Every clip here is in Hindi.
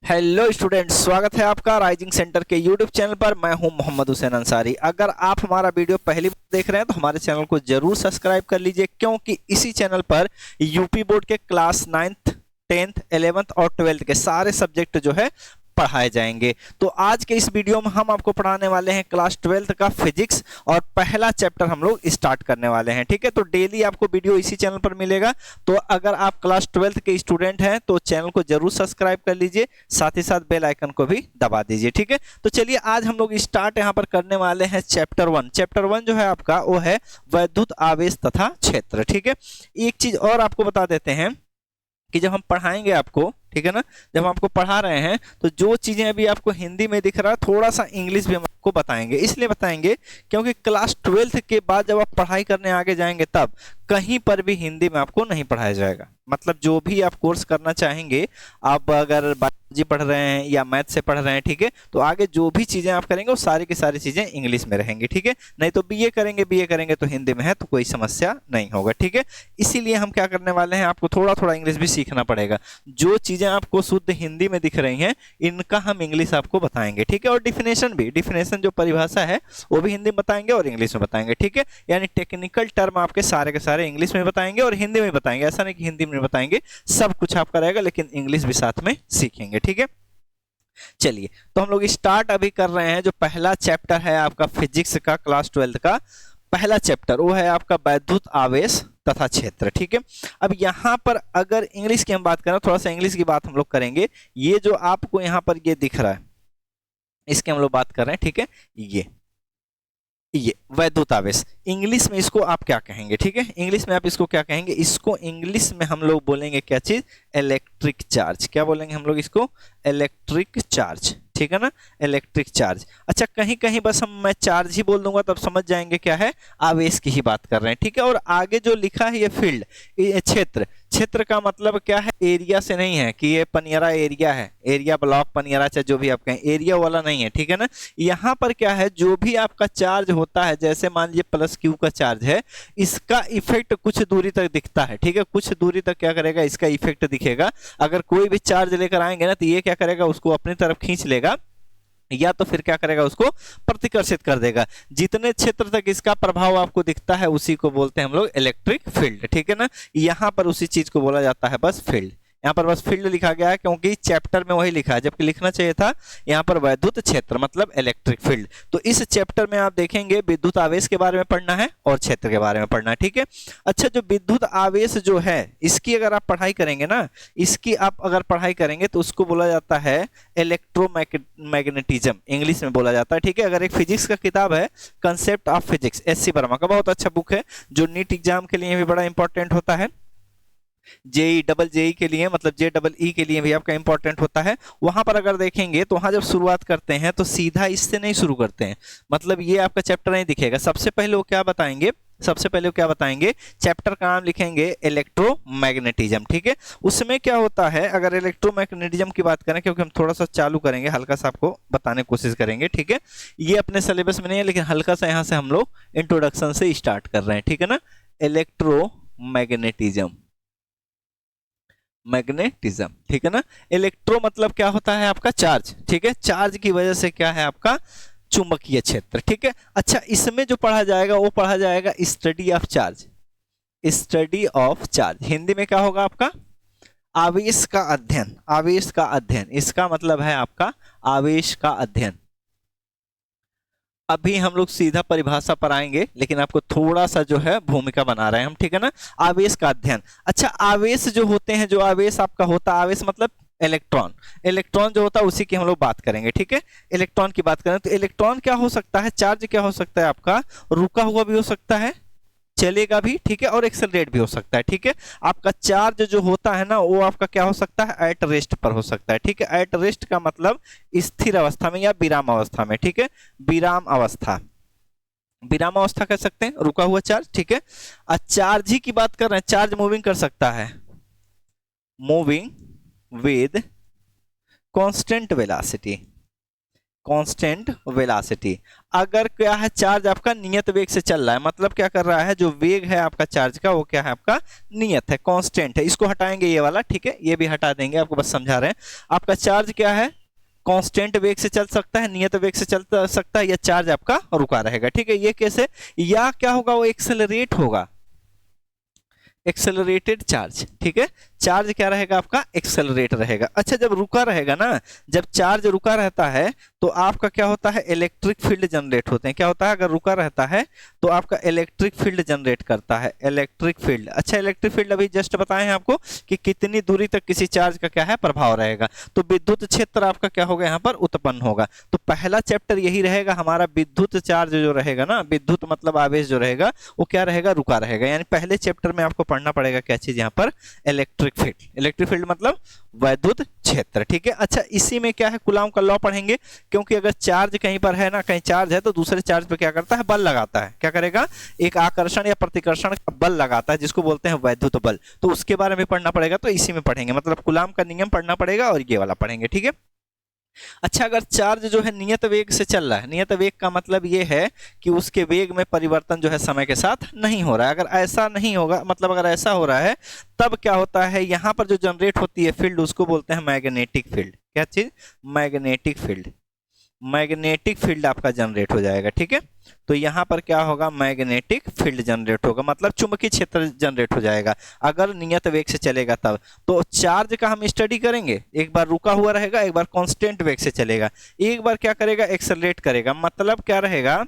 हेलो स्टूडेंट्स, स्वागत है आपका राइजिंग सेंटर के यूट्यूब चैनल पर। मैं हूं मोहम्मद हुसैन अंसारी। अगर आप हमारा वीडियो पहली बार देख रहे हैं तो हमारे चैनल को जरूर सब्सक्राइब कर लीजिए, क्योंकि इसी चैनल पर यूपी बोर्ड के क्लास 9th 10th 11th और 12th के सारे सब्जेक्ट जो है पढ़ाए जाएंगे। तो आज के इस वीडियो में हम आपको पढ़ाने वाले हैं क्लास 12th का फिजिक्स, और पहला चैप्टर हम लोग स्टार्ट करने वाले हैं। ठीक है, तो डेली आपको वीडियो इसी चैनल पर मिलेगा। तो अगर आप क्लास 12th के स्टूडेंट हैं तो चैनल को जरूर सब्सक्राइब कर लीजिए, साथ ही साथ बेल आइकन को भी दबा दीजिए। ठीक है, तो चलिए आज हम लोग स्टार्ट यहाँ पर करने वाले हैं चैप्टर 1। चैप्टर 1 जो है आपका वो है वैद्युत आवेश तथा क्षेत्र। ठीक है, एक चीज और आपको बता देते हैं कि जब हम पढ़ाएंगे आपको, ठीक है ना, जब हम आपको पढ़ा रहे हैं तो जो चीजें अभी आपको हिंदी में दिख रहा है थोड़ा सा इंग्लिश भी हम आपको बताएंगे। इसलिए बताएंगे क्योंकि क्लास 12th के बाद जब आप पढ़ाई करने आगे जाएंगे तब कहीं पर भी हिंदी में आपको नहीं पढ़ाया जाएगा। मतलब जो भी आप कोर्स करना चाहेंगे, आप अगर बायोलॉजी पढ़ रहे हैं या मैथ से पढ़ रहे हैं, ठीक है, तो आगे जो भी चीजें आप करेंगे वो सारी की सारी चीजें इंग्लिश में रहेंगी। ठीक है, नहीं तो बीए करेंगे तो हिंदी में है तो कोई समस्या नहीं होगा। ठीक है, इसीलिए हम क्या करने वाले हैं, आपको थोड़ा थोड़ा इंग्लिश भी सीखना पड़ेगा। जो चीजें आपको शुद्ध हिंदी में दिख रही हैं इनका हम इंग्लिश आपको बताएंगे। ठीक है, और डिफिनेशन जो परिभाषा है वो भी हिंदी में बताएंगे और इंग्लिश में बताएंगे। ठीक है, यानी टेक्निकल टर्म आपके सारे के सारे इंग्लिश में बताएंगे और हिंदी में बताएंगे। ऐसा नहीं कि हिंदी में बताएंगे, सब कुछ आपका रहेगा, लेकिन इंग्लिश भी साथ में सीखेंगे। ठीक है, चलिए तो हम लोग स्टार्ट अभी कर रहे हैं। जो पहला चैप्टर है आपका फिजिक्स का, क्लास 12th का पहला चैप्टर, वो है आपका वैद्युत आवेश तथा क्षेत्र। ठीक है, अब यहां पर अगर इंग्लिश की हम बात करें, थोड़ा सा इंग्लिश की बात हम लोग करेंगे। ये जो आपको यहां पर ये दिख रहा है इसकी हम लोग बात कर रहे हैं। ठीक है, ये वैद्युत आवेश, इंग्लिश में इसको आप क्या कहेंगे? ठीक है, इंग्लिश में आप इसको क्या कहेंगे? इसको इंग्लिश में हम लोग बोलेंगे क्या चीज? Electric charge. क्या बोलेंगे हम लोग इसको? Electric charge. ठीक है ना, इलेक्ट्रिक चार्ज। अच्छा, कहीं कहीं बस मैं चार्ज ही बोल दूंगा तब समझ जाएंगे क्या है, आवेश की ही बात कर रहे हैं। ठीक है, और आगे जो लिखा है ये फील्ड, ये क्षेत्र। क्षेत्र का मतलब क्या है? एरिया से नहीं है कि ये पनियरा एरिया है, एरिया ब्लॉक पनियरा, चाहे जो भी आप कहें, एरिया वाला नहीं है। ठीक है ना, यहाँ पर क्या है, जो भी आपका चार्ज होता है, जैसे मान लीजिए प्लस क्यू का चार्ज है, इसका इफेक्ट कुछ दूरी तक दिखता है। ठीक है, कुछ दूरी तक क्या करेगा, इसका इफेक्ट दिखेगा। अगर कोई भी चार्ज लेकर आएंगे ना तो ये क्या करेगा, उसको अपनी तरफ खींच लेगा, या तो फिर क्या करेगा, उसको प्रतिकर्षित कर देगा। जितने क्षेत्र तक इसका प्रभाव आपको दिखता है उसी को बोलते हैं हम लोग इलेक्ट्रिक फील्ड। ठीक है ना, यहां पर उसी चीज को बोला जाता है बस फील्ड। यहाँ पर बस फील्ड लिखा गया है क्योंकि चैप्टर में वही लिखा है, जबकि लिखना चाहिए था यहाँ पर वैद्युत क्षेत्र मतलब इलेक्ट्रिक फील्ड। तो इस चैप्टर में आप देखेंगे विद्युत आवेश के बारे में पढ़ना है और क्षेत्र के बारे में पढ़ना है। ठीक है, अच्छा, जो विद्युत आवेश जो है इसकी अगर आप पढ़ाई करेंगे ना, इसकी आप अगर पढ़ाई करेंगे तो उसको बोला जाता है इलेक्ट्रोमैग्नेटिज्म, इंग्लिश में बोला जाता है। ठीक है, अगर एक फिजिक्स का किताब है concept of physics, SC Verma का, बहुत अच्छा बुक है, जो नीट एग्जाम के लिए भी बड़ा इंपॉर्टेंट होता है, जेई डबल जेई के लिए, मतलब JEE के लिए भी आपका इंपॉर्टेंट होता है। वहां पर अगर देखेंगे तो वहां जब शुरुआत करते हैं तो सीधा इससे नहीं शुरू करते हैं, मतलब ये आपका चैप्टर नहीं दिखेगा। सबसे पहले वो क्या बताएंगे, चैप्टर का नाम लिखेंगे इलेक्ट्रोमैग्नेटिज्म। ठीक है, उसमें क्या होता है, अगर इलेक्ट्रोमैग्नेटिज्म की बात करें, क्योंकि हम थोड़ा सा चालू करेंगे, हल्का सा आपको बताने की कोशिश करेंगे। ठीक है, ये अपने सिलेबस में नहीं है, लेकिन हल्का सा यहाँ से हम लोग इंट्रोडक्शन से स्टार्ट कर रहे हैं। ठीक है ना, इलेक्ट्रोमैग्नेटिज्म, मैग्नेटिज्म। ठीक है ना, इलेक्ट्रो मतलब क्या होता है आपका चार्ज। ठीक है, चार्ज की वजह से क्या है आपका चुंबकीय क्षेत्र। ठीक है, अच्छा, इसमें जो पढ़ा जाएगा वो पढ़ा जाएगा study of charge. Study of charge Hindi में क्या होगा आपका? आवेश का अध्ययन। आवेश का अध्ययन, इसका मतलब है आपका आवेश का अध्ययन। अभी हम लोग सीधा परिभाषा पर आएंगे, लेकिन आपको थोड़ा सा जो है भूमिका बना रहे हैं हम। ठीक है ना, आवेश का अध्ययन। अच्छा, आवेश जो होते हैं, जो आवेश आपका होता है, आवेश मतलब इलेक्ट्रॉन, इलेक्ट्रॉन जो होता है उसी की हम लोग बात करेंगे। ठीक है, इलेक्ट्रॉन की बात करें तो इलेक्ट्रॉन क्या हो सकता है, चार्ज क्या हो सकता है आपका, रुका हुआ भी हो सकता है, चलेगा भी, ठीक है, और एक्सेलरेट भी हो सकता है। ठीक है, आपका चार्ज जो होता है ना वो आपका क्या हो सकता है, एट रेस्ट पर हो सकता है। ठीक है, एट रेस्ट का मतलब स्थिर अवस्था में या विराम अवस्था में। ठीक है, विराम अवस्था, विराम अवस्था कह सकते हैं, रुका हुआ चार्ज। ठीक है, चार्ज ही की बात कर रहे हैं, चार्ज मूविंग कर सकता है, moving with constant velocity, constant velocity. अगर क्या है, चार्ज आपका नियत वेग से चल रहा है, मतलब क्या कर रहा है, जो वेग है आपका चार्ज का वो क्या है, आपका नियत है, कांस्टेंट है। इसको हटाएंगे ये वाला, ठीक है, ये भी हटा देंगे, आपको बस समझा रहे हैं। आपका चार्ज क्या है, कांस्टेंट वेग से चल सकता है, नियत वेग से चल सकता है, या चार्ज आपका रुका रहेगा, ठीक है। ये कैसे, या क्या होगा, वो एक्सेलरेट होगा, एक्सेलरेटेड चार्ज, ठीक है। चार्ज क्या रहेगा आपका, एक्सेलरेट रहेगा। अच्छा, जब रुका रहेगा ना, जब चार्ज रुका रहता है तो आपका क्या होता है, इलेक्ट्रिक फील्ड जनरेट होते हैं। क्या होता है, अगर रुका रहता है तो आपका इलेक्ट्रिक फील्ड जनरेट करता है, इलेक्ट्रिक फील्ड। अच्छा, इलेक्ट्रिक फील्ड अभी जस्ट बताए हैं आपको कि कितनी दूरी तक किसी चार्ज का क्या है, प्रभाव रहेगा। तो विद्युत क्षेत्र आपका क्या होगा, यहाँ पर उत्पन्न होगा। तो पहला चैप्टर यही रहेगा हमारा, विद्युत चार्ज जो रहेगा ना, विद्युत मतलब आवेश जो रहेगा वो क्या रहेगा, रुका रहेगा। यानी पहले चैप्टर में आपको पढ़ना पड़ेगा क्या चीज, यहाँ पर इलेक्ट्रिक फील्ड। इलेक्ट्रिक फील्ड मतलब वैद्युत क्षेत्र, ठीक है। अच्छा, इसी में क्या है, कूलाम का लॉ पढ़ेंगे, क्योंकि अगर चार्ज कहीं पर है ना, कहीं चार्ज है तो दूसरे चार्ज पे क्या करता है, बल लगाता है। क्या करेगा, एक आकर्षण या प्रतिकर्षण का बल लगाता है, जिसको बोलते हैं वैद्युत बल। तो उसके बारे में पढ़ना पड़ेगा, तो इसी में पढ़ेंगे, मतलब कूलाम का नियम पढ़ना पड़ेगा और ये वाला पढ़ेंगे, ठीक है। अच्छा, अगर चार्ज जो है नियत वेग से चल रहा है, नियत वेग का मतलब ये है कि उसके वेग में परिवर्तन जो है समय के साथ नहीं हो रहा है। अगर ऐसा नहीं होगा, मतलब अगर ऐसा हो रहा है, तब क्या होता है, यहां पर जो जनरेट होती है फील्ड, उसको बोलते हैं मैग्नेटिक फील्ड। क्या चीज, मैग्नेटिक फील्ड। मैग्नेटिक फील्ड आपका जनरेट हो जाएगा, ठीक है। तो यहां पर क्या होगा, मैग्नेटिक फील्ड जनरेट होगा, मतलब चुंबकीय क्षेत्र जनरेट हो जाएगा, अगर नियत वेग से चलेगा तब। तो चार्ज का हम स्टडी करेंगे, एक बार रुका हुआ रहेगा, एक बार कांस्टेंट वेग से चलेगा, एक बार क्या करेगा, एक्सेलरेट करेगा, मतलब क्या रहेगा,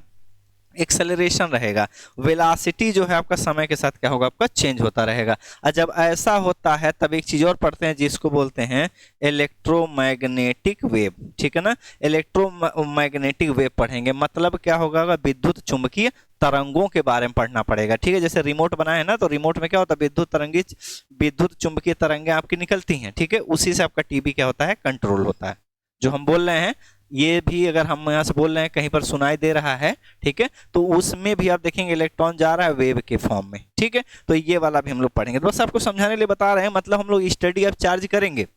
एक्सेलरेशन रहेगा। वेलोसिटी जो है आपका समय के साथ क्या होगा, आपका चेंज होता रहेगा। और जब ऐसा होता है तब एक चीज और पढ़ते हैं, जिसको बोलते हैं इलेक्ट्रोमैग्नेटिक वेव, ठीक है ना। इलेक्ट्रोमैग्नेटिक वेव पढ़ेंगे, मतलब क्या होगा, विद्युत चुंबकीय तरंगों के बारे में पढ़ना पड़ेगा, ठीक है। जैसे रिमोट बना है ना, तो रिमोट में क्या होता है, विद्युत चुंबकीय तरंगें आपकी निकलती हैं, ठीक है। उसी से आपका टीवी क्या होता है, कंट्रोल होता है। जो हम बोल रहे हैं ये भी, अगर हम यहाँ से बोल रहे हैं कहीं पर सुनाई दे रहा है, ठीक है, तो उसमें भी आप देखेंगे इलेक्ट्रॉन जा रहा है वेव के फॉर्म में, ठीक है। तो ये वाला भी हम लोग पढ़ेंगे, तो बस आपको समझाने के लिए बता रहे हैं, मतलब हम लोग स्टडी अब चार्ज करेंगे,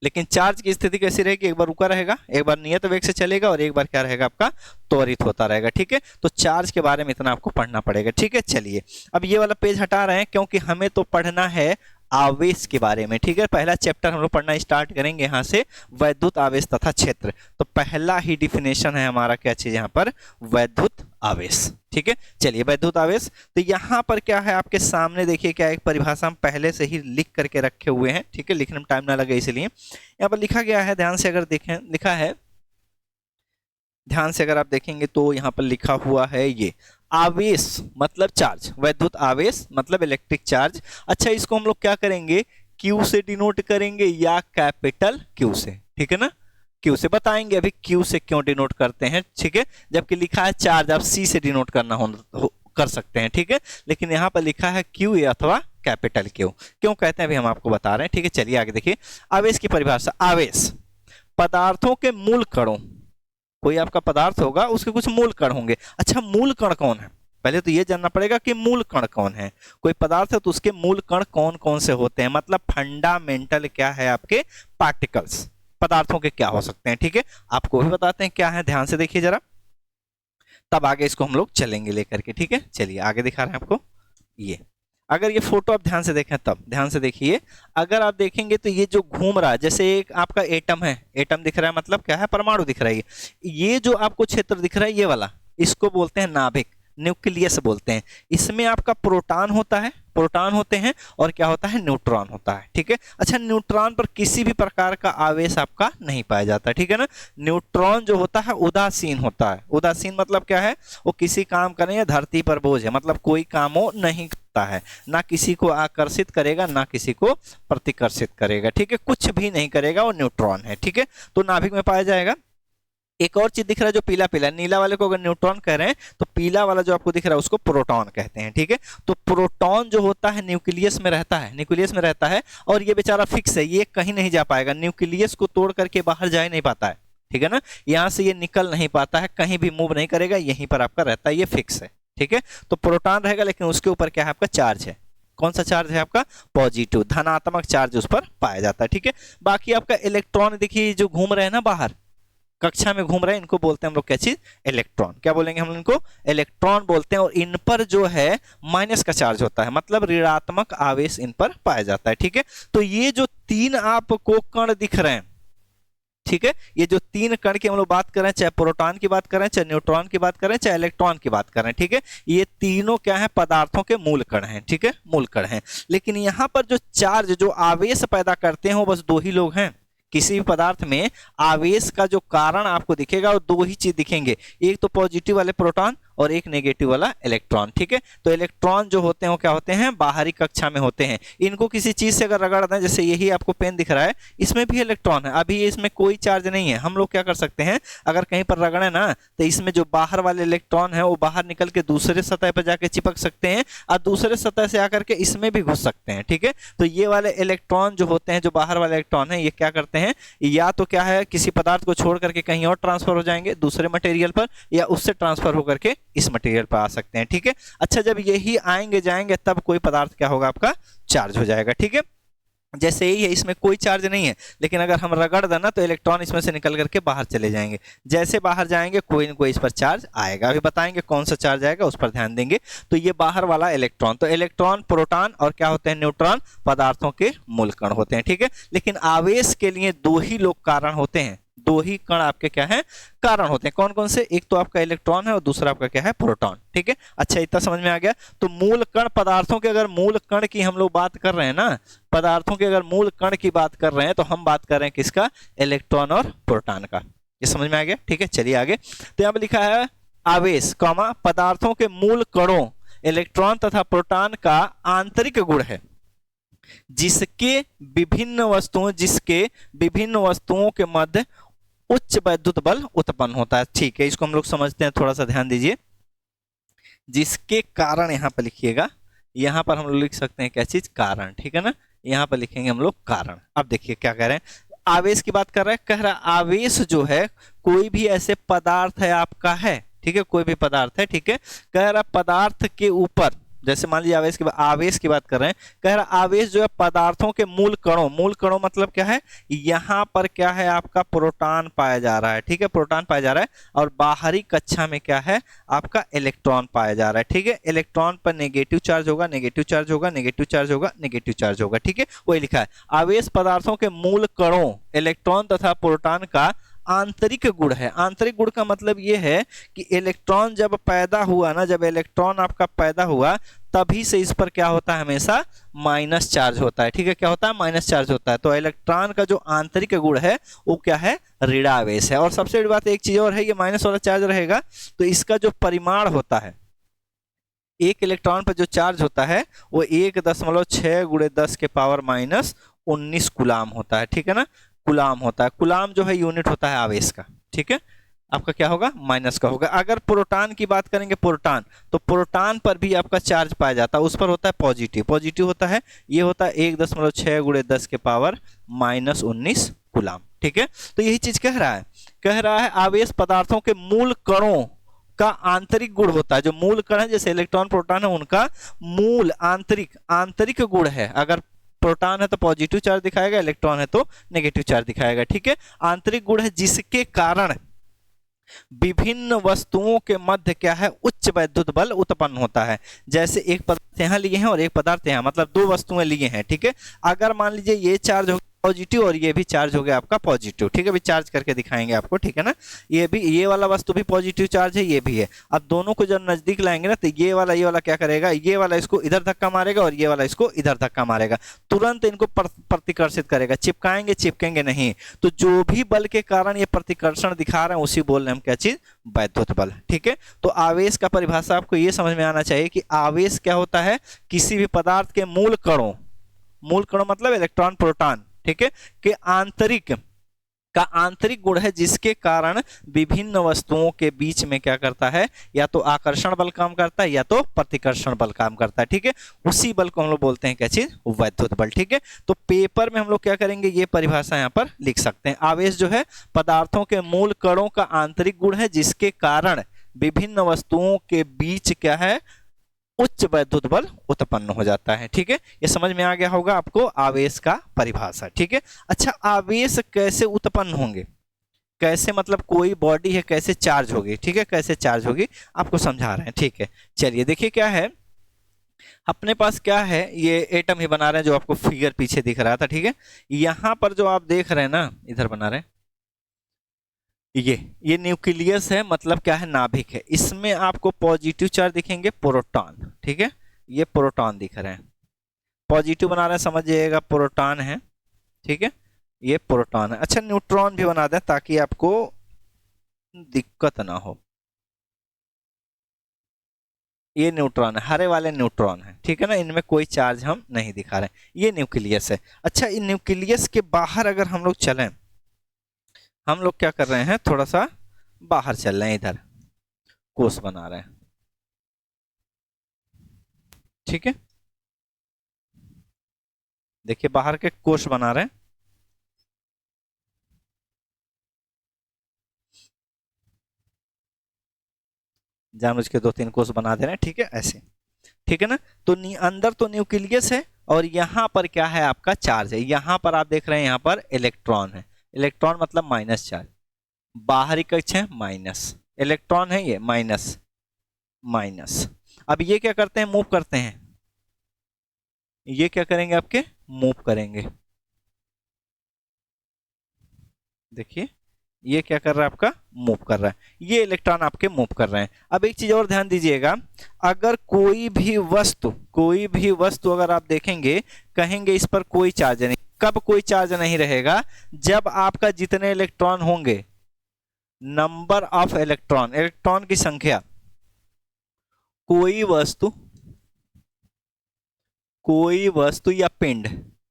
लेकिन चार्ज की स्थिति कैसी रहेगी, एक बार रुका रहेगा, एक बार नियत वेग से चलेगा, और एक बार क्या रहेगा, आपका त्वरित होता रहेगा, ठीक है। तो चार्ज के बारे में इतना आपको पढ़ना पड़ेगा, ठीक है। चलिए, अब ये वाला पेज हटा रहे हैं, क्योंकि हमें तो पढ़ना है आवेश के बारे में, ठीक है। पहला चैप्टर हम लोग पढ़ना स्टार्ट करेंगे यहाँ से, वैद्युत आवेश तथा क्षेत्र। तो पहला ही डिफिनेशन है हमारा, क्या चीज यहाँ पर, वैद्युत आवेश, ठीक है। चलिए, वैद्युत आवेश, तो यहाँ पर क्या है आपके सामने, देखिए क्या एक परिभाषा हम पहले से ही लिख करके रखे हुए हैं, ठीक है, लिखने में टाइम ना लगे इसलिए। यहाँ पर लिखा गया है, ध्यान से अगर देखें, लिखा है, ध्यान से अगर आप देखेंगे तो यहाँ पर लिखा हुआ है, ये आवेश मतलब चार्ज, वैद्युत आवेश मतलब इलेक्ट्रिक चार्ज। अच्छा, इसको हम लोग क्या करेंगे, क्यू से डिनोट करेंगे या कैपिटल क्यू से, ठीक है ना। क्यू से बताएंगे अभी क्यू से क्यों डिनोट करते हैं, ठीक है। जबकि लिखा है चार्ज, आप सी से डिनोट करना कर सकते हैं, ठीक है, लेकिन यहाँ पर लिखा है क्यू अथवा कैपिटल क्यू। क्यों कहते हैं अभी हम आपको बता रहे हैं, ठीक है। चलिए आगे देखिए, आवेश की परिभाषा, आवेश पदार्थों के मूल कणों, कोई आपका पदार्थ होगा, उसके कुछ मूल कण होंगे। अच्छा, मूल कण कौन है, पहले तो ये जानना पड़ेगा कि मूल कण कौन है। कोई पदार्थ है तो उसके मूल कण कौन कौन से होते हैं, मतलब फंडामेंटल क्या है आपके पार्टिकल्स, पदार्थों के क्या हो सकते हैं, ठीक है। आपको भी बताते हैं क्या है, ध्यान से देखिए जरा, तब आगे इसको हम लोग चलेंगे लेकर के, ठीक है। चलिए आगे दिखा रहे हैं आपको, ये अगर ये फोटो आप ध्यान से देखें, तब ध्यान से देखिए, अगर आप देखेंगे तो ये जो घूम रहा है, जैसे एक आपका एटम है, एटम दिख रहा है, मतलब क्या है, परमाणु दिख रहा है। ये जो आपको क्षेत्र दिख रहा है, ये वाला, इसको बोलते हैं नाभिक, न्यूक्लियस बोलते हैं। इसमें आपका प्रोटॉन होता है, प्रोटॉन होते हैं, और क्या होता है, न्यूट्रॉन होता है, ठीक है। अच्छा, न्यूट्रॉन पर किसी भी प्रकार का आवेश आपका नहीं पाया जाता, ठीक है ना। न्यूट्रॉन जो होता है उदासीन होता है। उदासीन मतलब क्या है, वो किसी काम करने या धरती पर बोझ है, मतलब कोई काम वो नहीं करता है, ना किसी को आकर्षित करेगा ना किसी को प्रतिकर्षित करेगा, ठीक है, कुछ भी नहीं करेगा, वो न्यूट्रॉन है, ठीक है। तो नाभिक में पाया जाएगा। एक और चीज दिख रहा है जो पीला पीला, नीला वाले को अगर न्यूट्रॉन कह रहे हैं तो पीला वाला जो आपको दिख रहा है उसको प्रोटॉन कहते हैं, ठीक है। तो प्रोटॉन जो होता है न्यूक्लियस में रहता है, न्यूक्लियस में रहता है, और ये बेचारा फिक्स है, ये कहीं नहीं जा पाएगा, न्यूक्लियस को तोड़ करके बाहर जा ही नहीं पाता है, ठीक है ना। यहाँ से ये निकल नहीं पाता है, कहीं भी मूव नहीं करेगा, यहीं पर आपका रहता है, ये फिक्स है, ठीक है। तो प्रोटॉन रहेगा, लेकिन उसके ऊपर क्या है, आपका चार्ज है। कौन सा चार्ज है आपका, पॉजिटिव, धनात्मक चार्ज उस पर पाया जाता है, ठीक है। बाकी आपका इलेक्ट्रॉन देखिए जो घूम रहे हैं ना बाहर, कक्षा में घूम रहे हैं, इनको बोलते हैं हम लोग क्या चीज, इलेक्ट्रॉन। क्या बोलेंगे हम इनको, इलेक्ट्रॉन बोलते हैं। और इन पर जो है माइनस का चार्ज होता है, मतलब ऋणात्मक आवेश इन पर पाया जाता है। ठीक है, तो ये जो तीन आपको कण दिख रहे हैं, ठीक है, ये जो तीन कण की हम लोग बात कर रहे हैं, चाहे प्रोटॉन की बात करें, चाहे न्यूट्रॉन की बात करें, चाहे इलेक्ट्रॉन की बात करें, ठीक है, ये तीनों क्या है, पदार्थों के मूल कण हैं। ठीक है, मूल कण हैं। लेकिन यहां पर जो चार्ज, जो आवेश पैदा करते हैं, वो बस दो ही लोग हैं। किसी भी पदार्थ में आवेश का जो कारण आपको दिखेगा वो दो ही चीज दिखेंगे, एक तो पॉजिटिव वाले प्रोटॉन और एक नेगेटिव वाला इलेक्ट्रॉन। ठीक है, तो इलेक्ट्रॉन जो होते हैं वो क्या होते हैं, बाहरी कक्षा में होते हैं। इनको किसी चीज से अगर रगड़ दें, जैसे यही आपको पेन दिख रहा है, इसमें भी इलेक्ट्रॉन है, अभी इसमें कोई चार्ज नहीं है। हम लोग क्या कर सकते हैं, अगर कहीं पर रगड़े ना, तो इसमें जो बाहर वाले इलेक्ट्रॉन है वो बाहर निकल के दूसरे सतह पर जाके चिपक सकते हैं और दूसरे सतह से आकर के इसमें भी घुस सकते हैं। ठीक है, तो ये वाले इलेक्ट्रॉन जो होते हैं, जो बाहर वाले इलेक्ट्रॉन है, ये क्या करते हैं, या तो क्या है, किसी पदार्थ को छोड़ करके कहीं और ट्रांसफर हो जाएंगे दूसरे मटेरियल पर, या उससे ट्रांसफर होकर के इस मटेरियल पर आ सकते हैं। ठीक है, अच्छा, जब यही आएंगे जाएंगे तब कोई पदार्थ क्या होगा, आपका चार्ज हो जाएगा। ठीक है, जैसे ही है, इसमें कोई चार्ज नहीं है, लेकिन अगर हम रगड़ देना तो इलेक्ट्रॉन इसमें से निकल करके बाहर चले जाएंगे। जैसे बाहर जाएंगे कोई न कोई इस पर चार्ज आएगा, अभी बताएंगे कौन सा चार्ज आएगा, उस पर ध्यान देंगे। तो ये बाहर वाला इलेक्ट्रॉन, तो इलेक्ट्रॉन, प्रोटॉन और क्या होते हैं, न्यूट्रॉन, पदार्थों के मूल कण होते हैं। ठीक है, लेकिन आवेश के लिए दो ही लोग कारण होते हैं, दो ही कण आपके क्या है, कारण होते हैं। कौन कौन से, एक तो आपका इलेक्ट्रॉन है और दूसरा आपका क्या है, प्रोटॉन। ठीक है, अच्छा, इतना समझ में आ गया। तो मूल कण, पदार्थों के अगर मूल कण की हम लोग बात कर रहे हैं ना, पदार्थों के अगर मूल कण की बात कर रहे हैं, तो हम बात कर रहे हैं किसका, इलेक्ट्रॉन और प्रोटॉन का। ये समझ में आ गया। ठीक है, चलिए आगे। तो यहां पर लिखा है आवेश, कॉमा, पदार्थों के मूल कणों इलेक्ट्रॉन तथा प्रोटॉन का आंतरिक गुण है, जिसके विभिन्न वस्तुओं के मध्य उच्च वैद्युत बल उत्पन्न होता है। ठीक है, इसको हम लोग समझते हैं, थोड़ा सा ध्यान दीजिए। जिसके कारण यहां पर लिखिएगा, यहां पर हम लोग लिख सकते हैं क्या चीज, कारण। ठीक है ना, यहां पर लिखेंगे हम लोग कारण। अब देखिए क्या कह रहे हैं, आवेश की बात कर रहे हैं, कह रहा है आवेश जो है कोई भी ऐसे पदार्थ है आपका है, ठीक है, कोई भी पदार्थ है, ठीक है, कह रहा पदार्थ के ऊपर, जैसे मान लीजिए आवेश की बात कर रहे हैं, कह रहा आवेश जो है पदार्थों के मूल कणों मतलब क्या है, यहां पर क्या है, आपका प्रोटॉन पाया जा रहा है। ठीक है, प्रोटॉन पाया जा रहा है, और बाहरी कक्षा में क्या है, आपका इलेक्ट्रॉन पाया जा रहा है। ठीक है, इलेक्ट्रॉन पर नेगेटिव चार्ज होगा, नेगेटिव चार्ज होगा, नेगेटिव चार्ज होगा, नेगेटिव चार्ज होगा। ठीक है, वही लिखा है, आवेश पदार्थों के मूल कणों इलेक्ट्रॉन तथा प्रोटॉन का आंतरिक गुण है। आंतरिक गुण का मतलब यह है कि इलेक्ट्रॉन जब पैदा हुआ ना, जब इलेक्ट्रॉन आपका पैदा हुआ, तभी से इस पर क्या होता है, हमेशा माइनस चार्ज होता है। ठीक है, क्या होता है, माइनस चार्ज होता है। तो इलेक्ट्रॉन का जो आंतरिक गुण है वो क्या है, ऋणावेश है। और सबसे बड़ी बात एक चीज और है, ये माइनस वाला चार्ज रहेगा तो इसका जो परिमाण होता है, एक इलेक्ट्रॉन पर जो चार्ज होता है वो 1.6 × 10⁻⁻19 कूलाम होता है। ठीक है ना, कूलाम होता है। कूलाम जो है यूनिट होता है आवेश का। ठीक है, आपका क्या होगा, माइनस का होगा। अगर प्रोटॉन की बात करेंगे, प्रोटॉन, तो प्रोटॉन पर भी आपका चार्ज पाया जाता है, उस पर होता है पॉजिटिव होता है, ये होता है 1.6 × 10⁻⁻19 कूलाम। ठीक है, तो यही चीज कह रहा है आवेश पदार्थों के मूल कणों का आंतरिक गुण होता है। जो मूल कण है, जैसे इलेक्ट्रॉन, प्रोटॉन है, उनका मूल आंतरिक गुण है। अगर प्रोटॉन है तो पॉजिटिव चार्ज दिखाएगा, इलेक्ट्रॉन है तो नेगेटिव चार्ज दिखाएगा। ठीक है, आंतरिक गुण है, जिसके कारण विभिन्न वस्तुओं के मध्य क्या है, उच्च वैद्युत बल उत्पन्न होता है। जैसे एक पदार्थ यहां लिए हैं और एक पदार्थ यहां, मतलब दो वस्तुएं लिए हैं। ठीक है, अगर मान लीजिए ये चार्ज हो पॉजिटिव और ये भी चार्ज हो गया आपका पॉजिटिव। ठीक है, अभी चार्ज करके दिखाएंगे आपको। ठीक है ना, ये वाला वस्तु भी पॉजिटिव चार्ज है, ये भी है। अब दोनों को जब नजदीक लाएंगे ना, तो ये वाला क्या करेगा, ये वाला इसको इधर धक्का मारेगा और ये वाला इसको इधर धक्का मारेगा, तुरंत इनको प्रतिकर्षित करेगा। चिपकाएंगे, चिपकेंगे नहीं। तो जो भी बल के कारण ये प्रतिकर्षण दिखा रहे हैं, उसी बोल रहे हैं हम क्या चीज, वैद्युत बल। ठीक है, तो आवेश का परिभाषा आपको ये समझ में आना चाहिए कि आवेश क्या होता है, किसी भी पदार्थ के मूल कणों मतलब इलेक्ट्रॉन, प्रोटॉन, ठीक है, के आंतरिक गुण है, जिसके कारण विभिन्न वस्तुओं के बीच में क्या करता है, या तो आकर्षण बल काम करता है या तो प्रतिकर्षण बल काम करता है। ठीक है, उसी बल को हम लोग बोलते हैं क्या चीज, वैद्युत बल। ठीक है, तो पेपर में हम लोग क्या करेंगे, ये परिभाषा यहाँ पर लिख सकते हैं। आवेश जो है पदार्थों के मूल कणों का आंतरिक गुण है, जिसके कारण विभिन्न वस्तुओं के बीच क्या है, उच्च वैद्युत बल उत्पन्न हो जाता है। ठीक है, ये समझ में आ गया होगा आपको आवेश का परिभाषा। ठीक है, अच्छा, आवेश कैसे उत्पन्न होंगे, कैसे मतलब कोई बॉडी है कैसे चार्ज होगी, ठीक है, कैसे चार्ज होगी आपको समझा रहे हैं, ठीक है। चलिए देखिए क्या है अपने पास, क्या है ये एटम ही बना रहे हैं जो आपको फिगर पीछे दिख रहा था, ठीक है। यहां पर जो आप देख रहे हैं ना, इधर बना रहे हैं, ये न्यूक्लियस है, मतलब क्या है, नाभिक है। इसमें आपको पॉजिटिव चार्ज दिखेंगे, प्रोटॉन, ठीक है, ये प्रोटॉन दिख रहे हैं, पॉजिटिव बना रहे हैं, समझिएगा प्रोटॉन है, ठीक है, ये प्रोटॉन है। अच्छा न्यूट्रॉन भी बना दें ताकि आपको दिक्कत ना हो, ये न्यूट्रॉन है, हरे वाले न्यूट्रॉन है, ठीक है ना, इनमें कोई चार्ज हम नहीं दिखा रहे हैं, ये न्यूक्लियस है। अच्छा इन न्यूक्लियस के बाहर अगर हम लोग चलें, हम लोग क्या कर रहे हैं, थोड़ा सा बाहर चल रहे हैं, इधर कोष बना रहे हैं, ठीक है, देखिए बाहर के कोष बना रहे हैं, जानबूझ के 2-3 कोष बना दे रहे हैं, ठीक है, ऐसे, ठीक है ना। तो अंदर तो न्यूक्लियस है और यहाँ पर क्या है आपका चार्ज है, यहाँ पर आप देख रहे हैं यहाँ पर इलेक्ट्रॉन है, इलेक्ट्रॉन मतलब माइनस चार्ज, बाहरी कक्ष है माइनस, इलेक्ट्रॉन है ये माइनस माइनस। अब ये क्या करते हैं, मूव करते हैं, ये क्या करेंगे आपके, मूव करेंगे, देखिए ये क्या कर रहा है आपका, मूव कर रहा है, ये इलेक्ट्रॉन आपके मूव कर रहे हैं। अब एक चीज और ध्यान दीजिएगा, अगर कोई भी वस्तु अगर आप देखेंगे, कहेंगे इस पर कोई चार्ज नहीं, कब कोई चार्ज नहीं रहेगा, जब आपका जितने इलेक्ट्रॉन होंगे, नंबर ऑफ इलेक्ट्रॉन, इलेक्ट्रॉन की संख्या, कोई वस्तु या पिंड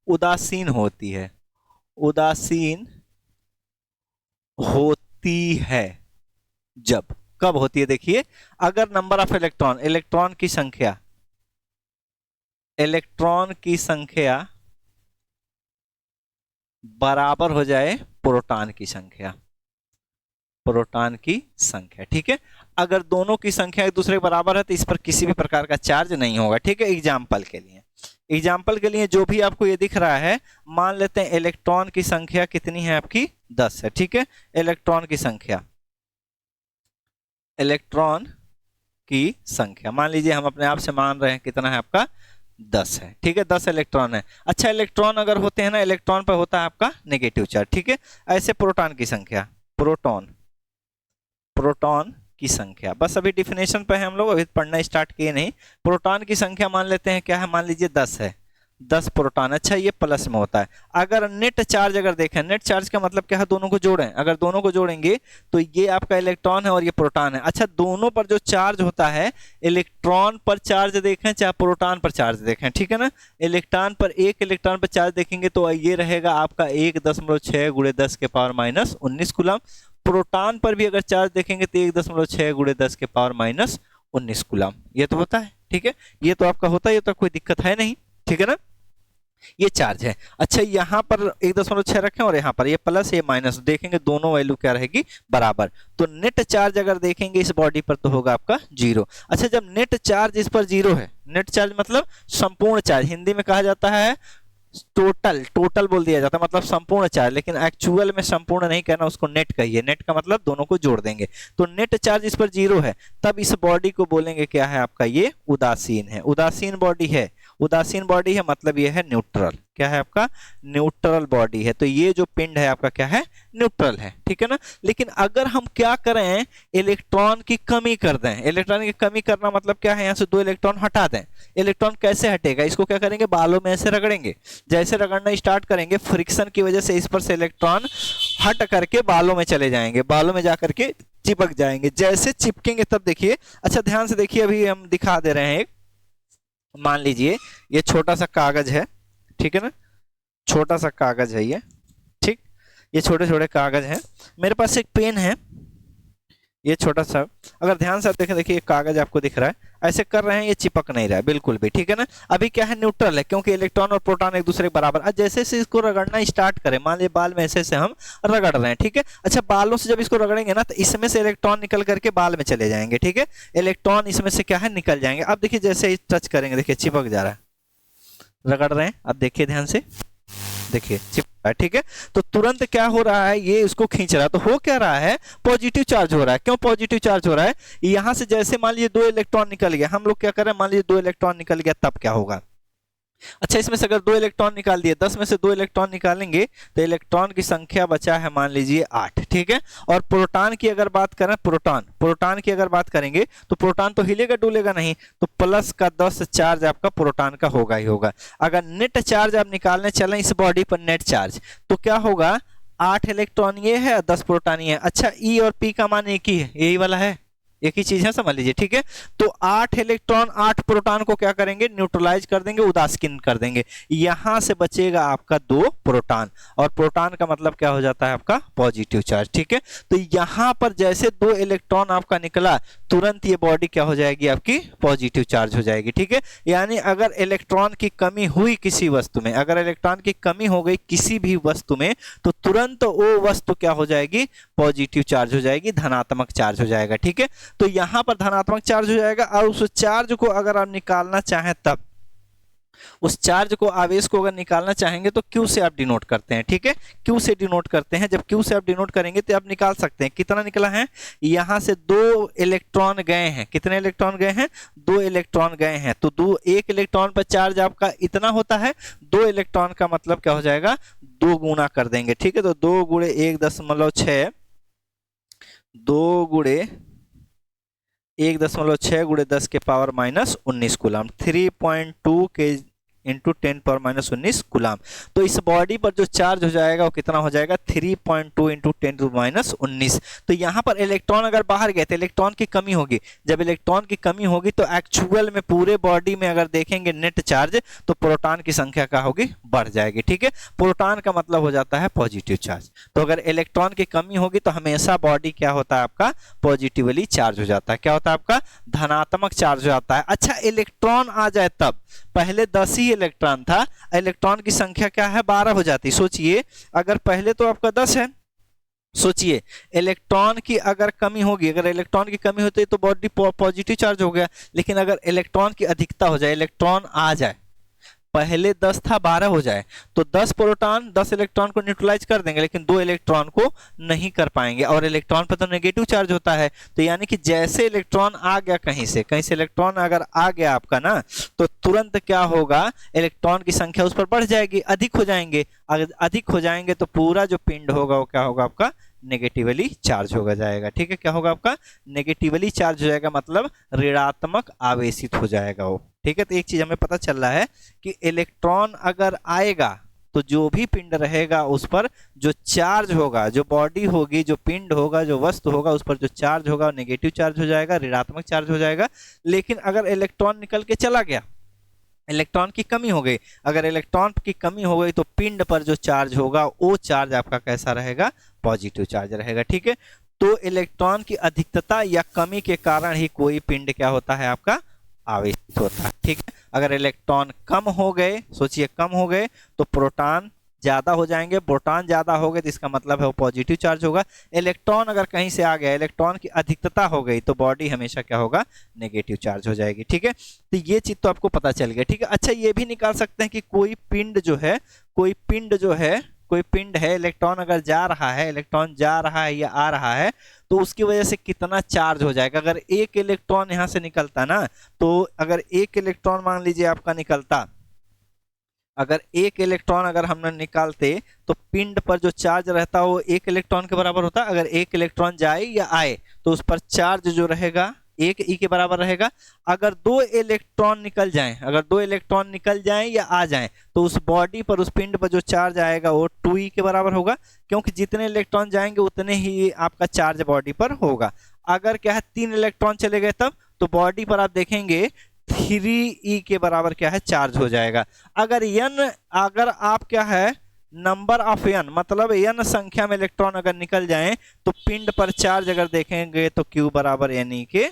उदासीन होती है, उदासीन होती है, जब, कब होती है, देखिए अगर नंबर ऑफ इलेक्ट्रॉन, इलेक्ट्रॉन की संख्या बराबर हो जाए प्रोटॉन की संख्या, ठीक है। अगर दोनों की संख्या एक दूसरे के बराबर है तो इस पर किसी भी प्रकार का चार्ज नहीं होगा, ठीक है। एग्जाम्पल के लिए जो भी आपको ये दिख रहा है, मान लेते हैं इलेक्ट्रॉन की संख्या कितनी है आपकी, 10 है, ठीक है, इलेक्ट्रॉन की संख्या मान लीजिए हम अपने आप से मान रहे हैं कितना है आपका, 10 है, ठीक है, 10 इलेक्ट्रॉन है। अच्छा इलेक्ट्रॉन अगर होते हैं ना, इलेक्ट्रॉन पर होता है आपका नेगेटिव चार्ज, ठीक है। ऐसे प्रोटॉन की संख्या, प्रोटॉन की संख्या, बस अभी डिफिनेशन पे है, हम लोग अभी पढ़ना स्टार्ट किए नहीं। प्रोटॉन की संख्या मान लेते हैं क्या है, मान लीजिए 10 है, 10 प्रोटॉन, अच्छा ये प्लस में होता है। अगर नेट चार्ज अगर देखें, नेट चार्ज का मतलब क्या है, दोनों को जोड़ें, अगर दोनों को जोड़ेंगे तो ये आपका इलेक्ट्रॉन है और ये प्रोटॉन है। अच्छा दोनों पर जो चार्ज होता है, इलेक्ट्रॉन पर चार्ज देखें चाहे प्रोटॉन पर चार्ज देखें, ठीक है ना, इलेक्ट्रॉन पर, एक इलेक्ट्रॉन पर चार्ज देखेंगे तो ये रहेगा आपका 1.6 × 10⁻⁻19 कूलम। प्रोटॉन पर भी अगर चार्ज देखेंगे तो 1.6 × 10⁻⁻19 कूलम, ये तो होता है, ठीक है, ये तो आपका होता है, ये तो कोई दिक्कत है नहीं, ठीक है ना, ये चार्ज है। अच्छा यहाँ पर 1.6 रखें और यहाँ पर ये प्लस ये माइनस, देखेंगे दोनों वैल्यू क्या रहेगी, बराबर। तो नेट चार्ज अगर देखेंगे इस बॉडी पर तो होगा आपका 0। अच्छा जब नेट चार्ज इस पर 0 है, नेट चार्ज मतलब संपूर्ण चार्ज, हिंदी में कहा जाता है टोटल बोल दिया जाता है, मतलब संपूर्ण चार्ज, लेकिन एक्चुअल में संपूर्ण नहीं कहना, उसको नेट कहिए, नेट का मतलब दोनों को जोड़ देंगे। तो नेट चार्ज इस पर 0 है, तब इस बॉडी को बोलेंगे क्या है आपका, ये उदासीन है, उदासीन बॉडी है, मतलब ये है न्यूट्रल, क्या है आपका, न्यूट्रल बॉडी है। तो ये जो पिंड है आपका क्या है, न्यूट्रल है, ठीक है ना। लेकिन अगर हम क्या करें, इलेक्ट्रॉन की कमी कर दें, इलेक्ट्रॉन की कमी करना मतलब क्या है, यहाँ से 2 इलेक्ट्रॉन हटा दें, इलेक्ट्रॉन कैसे हटेगा, इसको क्या करेंगे, बालों में ऐसे रगड़ेंगे, जैसे रगड़ना स्टार्ट करेंगे फ्रिक्शन की वजह से इस पर से इलेक्ट्रॉन हट करके बालों में चले जाएंगे, बालों में जाकर के चिपक जाएंगे, जैसे चिपकेंगे तब देखिए, अच्छा ध्यान से देखिए, अभी हम दिखा दे रहे हैं एक, मान लीजिए ये छोटा सा कागज है, ठीक है ना, छोटा सा कागज है ये, ठीक, ये छोटे छोटे कागज हैं, मेरे पास एक पेन है, ये छोटा सा, अगर ध्यान से आप देखें, देखिए कागज आपको दिख रहा है, ऐसे कर रहे हैं, ये चिपक नहीं रहा है बिल्कुल भी, ठीक है ना। अभी क्या है, न्यूट्रल है, क्योंकि इलेक्ट्रॉन और प्रोटॉन एक दूसरे के बराबर। अब जैसे से इसको रगड़ना स्टार्ट करें, मान लीजिए बाल में ऐसे से हम रगड़ रहे हैं, ठीक है। अच्छा बालों से जब इसको रगड़ेंगे ना, तो इसमें से इलेक्ट्रॉन निकल करके बाल में चले जाएंगे, ठीक है, इलेक्ट्रॉन इसमें से क्या है, निकल जाएंगे। अब देखिए जैसे टच करेंगे, देखिए चिपक जा रहा है, रगड़ रहे हैं, अब देखिए ध्यान से, देखिए है, ठीक है। तो तुरंत क्या हो रहा है, ये इसको खींच रहा है, तो हो क्या रहा है, पॉजिटिव चार्ज हो रहा है। क्यों पॉजिटिव चार्ज हो रहा है, यहां से जैसे मान लीजिए 2 इलेक्ट्रॉन निकल गया, हम लोग क्या करें, मान लीजिए 2 इलेक्ट्रॉन निकल गया, तब क्या होगा। अच्छा, इसमें से अगर 2 इलेक्ट्रॉन निकाल दिए, 10 में से 2 इलेक्ट्रॉन निकालेंगे तो इलेक्ट्रॉन की संख्या बचा है मान लीजिए 8, ठीक है। और प्रोटॉन की अगर बात करें, प्रोटॉन की अगर बात करेंगे तो प्रोटॉन तो हिलेगा डुलेगा नहीं, तो प्लस का 10 चार्ज आपका प्रोटॉन का होगा ही होगा। अगर नेट चार्ज आप निकालने चलें इस बॉडी पर, नेट चार्ज, तो क्या होगा, 8 इलेक्ट्रॉन ये है, 10 प्रोटॉन ये है। अच्छा, ई और पी का मान एक ही है, यही वाला है, एक ही चीज है, समझ लीजिए, ठीक है। तो 8 इलेक्ट्रॉन 8 प्रोटॉन को क्या करेंगे, न्यूट्रलाइज कर देंगे, उदासीन कर देंगे। यहां से बचेगा आपका 2 प्रोटॉन, और प्रोटॉन का मतलब क्या हो जाता है आपका, पॉजिटिव चार्ज, ठीक है। तो यहां पर जैसे 2 इलेक्ट्रॉन आपका निकला, तुरंत ये बॉडी क्या हो जाएगी आपकी, पॉजिटिव चार्ज हो जाएगी, ठीक है। यानी अगर इलेक्ट्रॉन की कमी हुई किसी वस्तु में, अगर इलेक्ट्रॉन की कमी हो गई किसी भी वस्तु में, तो तुरंत वो वस्तु क्या हो जाएगी, पॉजिटिव चार्ज हो जाएगी, धनात्मक चार्ज हो जाएगा, ठीक है। तो यहां पर धनात्मक चार्ज हो जाएगा, और उस चार्ज को अगर आप निकालना चाहें, तब उस चार्ज को, आवेश को अगर निकालना चाहेंगे तो Q से आप डिनोट करते हैं, ठीक है। Q से डिनोट करते हैं, जब Q से आप डिनोट करेंगे तो आप निकाल सकते हैं कितना निकला है, यहां से 2 इलेक्ट्रॉन गए हैं, कितने इलेक्ट्रॉन गए हैं, 2 इलेक्ट्रॉन गए हैं। तो 1 इलेक्ट्रॉन पर चार्ज आपका इतना होता है, 2 इलेक्ट्रॉन का मतलब क्या हो जाएगा, 2 गुना कर देंगे, ठीक है। तो 2 गुणे 1.6, 2 गुणे 1.6 गुणे 10 के पावर माइनस 19 कूलम, 3.2 के इंटू 10 पावर माइनस 19 कूलम। तो इस बॉडी पर जो चार्ज हो जाएगा वो कितना हो जाएगा, 3.2 इंटू 10 टू माइनस 19। तो यहाँ पर इलेक्ट्रॉन अगर बाहर गए तो इलेक्ट्रॉन की कमी होगी, जब इलेक्ट्रॉन की कमी होगी तो एक्चुअल में पूरे बॉडी में अगर देखेंगे नेट चार्ज, तो प्रोटॉन की संख्या क्या होगी, बढ़ जाएगी, ठीक है। प्रोटॉन का मतलब हो जाता है पॉजिटिव चार्ज। तो अगर इलेक्ट्रॉन की कमी होगी तो हमेशा बॉडी क्या होता है आपका, पॉजिटिवली चार्ज हो जाता है, क्या होता है आपका, धनात्मक चार्ज हो जाता है। अच्छा, इलेक्ट्रॉन आ जाए तब, पहले 10 ही इलेक्ट्रॉन था, इलेक्ट्रॉन की संख्या क्या है, 12 हो जाती। सोचिए, अगर पहले तो आपका 10 है, सोचिए इलेक्ट्रॉन की अगर कमी होगी, अगर इलेक्ट्रॉन की कमी होती है तो बॉडी पॉजिटिव चार्ज हो गया। लेकिन अगर इलेक्ट्रॉन की अधिकता हो जाए, इलेक्ट्रॉन आ जाए, पहले 10 था 12 हो जाए, तो 10 प्रोटॉन 10 इलेक्ट्रॉन को न्यूट्रलाइज कर देंगे, लेकिन 2 इलेक्ट्रॉन को नहीं कर पाएंगे, और इलेक्ट्रॉन पर तो नेगेटिव चार्ज होता है। तो यानी कि जैसे इलेक्ट्रॉन आ गया कहीं से इलेक्ट्रॉन अगर आ गया आपका ना, तो तुरंत क्या होगा, इलेक्ट्रॉन की संख्या उस पर बढ़ जाएगी, अधिक हो जाएंगे। अगर अधिक हो जाएंगे तो पूरा जो पिंड होगा वो क्या होगा आपका, नेगेटिवली चार्ज होगा जाएगा, ठीक है। क्या होगा आपका, नेगेटिवली चार्ज हो जाएगा, मतलब ऋणात्मक आवेशित हो जाएगा वो, ठीक है। तो एक चीज हमें पता चल रहा है कि इलेक्ट्रॉन अगर आएगा तो जो भी पिंड रहेगा उस पर जो चार्ज होगा, जो बॉडी होगी, जो पिंड होगा, जो वस्तु होगा, उस पर जो चार्ज होगा नेगेटिव चार्ज हो जाएगा, ऋणात्मक चार्ज हो जाएगा। लेकिन अगर इलेक्ट्रॉन निकल के चला गया, इलेक्ट्रॉन की कमी हो गई, अगर इलेक्ट्रॉन की कमी हो गई तो पिंड पर जो चार्ज होगा वो चार्ज आपका कैसा रहेगा, पॉजिटिव चार्ज रहेगा, ठीक है। तो इलेक्ट्रॉन की अधिकता या कमी के कारण ही कोई पिंड क्या होता है आपका, आवेशित होता है, ठीक है। अगर इलेक्ट्रॉन कम हो गए, सोचिए कम हो गए, तो प्रोटॉन ज्यादा हो जाएंगे, प्रोटॉन ज्यादा हो गए तो इसका मतलब है वो पॉजिटिव चार्ज होगा। इलेक्ट्रॉन अगर कहीं से आ गया, इलेक्ट्रॉन की अधिकता हो गई, तो बॉडी हमेशा क्या होगा, नेगेटिव चार्ज हो जाएगी, ठीक है। तो ये चीज तो आपको पता चल गया, ठीक है। अच्छा, ये भी निकाल सकते हैं कि कोई पिंड है, इलेक्ट्रॉन अगर जा रहा है, इलेक्ट्रॉन जा रहा है या आ रहा है, तो उसकी वजह से कितना चार्ज हो जाएगा। अगर एक इलेक्ट्रॉन यहां से निकलता ना, तो अगर एक इलेक्ट्रॉन मान लीजिए आपका निकलता, अगर एक इलेक्ट्रॉन अगर हमने निकालते, तो पिंड पर जो चार्ज रहता है वो 1 इलेक्ट्रॉन के बराबर होता है। अगर 1 इलेक्ट्रॉन जाए या आए तो उस पर चार्ज जो रहेगा 1 ई के बराबर रहेगा। अगर 2 इलेक्ट्रॉन निकल जाएं, अगर 2 इलेक्ट्रॉन निकल जाएं या आ जाएं, तो उस बॉडी पर, उस पिंड पर जो चार्ज आएगा वो 2 ई के बराबर होगा, क्योंकि जितने इलेक्ट्रॉन जाएंगे उतने ही आपका चार्ज बॉडी पर होगा। अगर क्या है 3 इलेक्ट्रॉन चले गए तब, तो बॉडी पर आप देखेंगे 3 ई के बराबर क्या है, चार्ज हो जाएगा। अगर आप क्या है, नंबर ऑफ n, मतलब n संख्या में इलेक्ट्रॉन अगर निकल जाएं, तो पिंड पर चार्ज अगर देखेंगे तो Q बराबर Ne के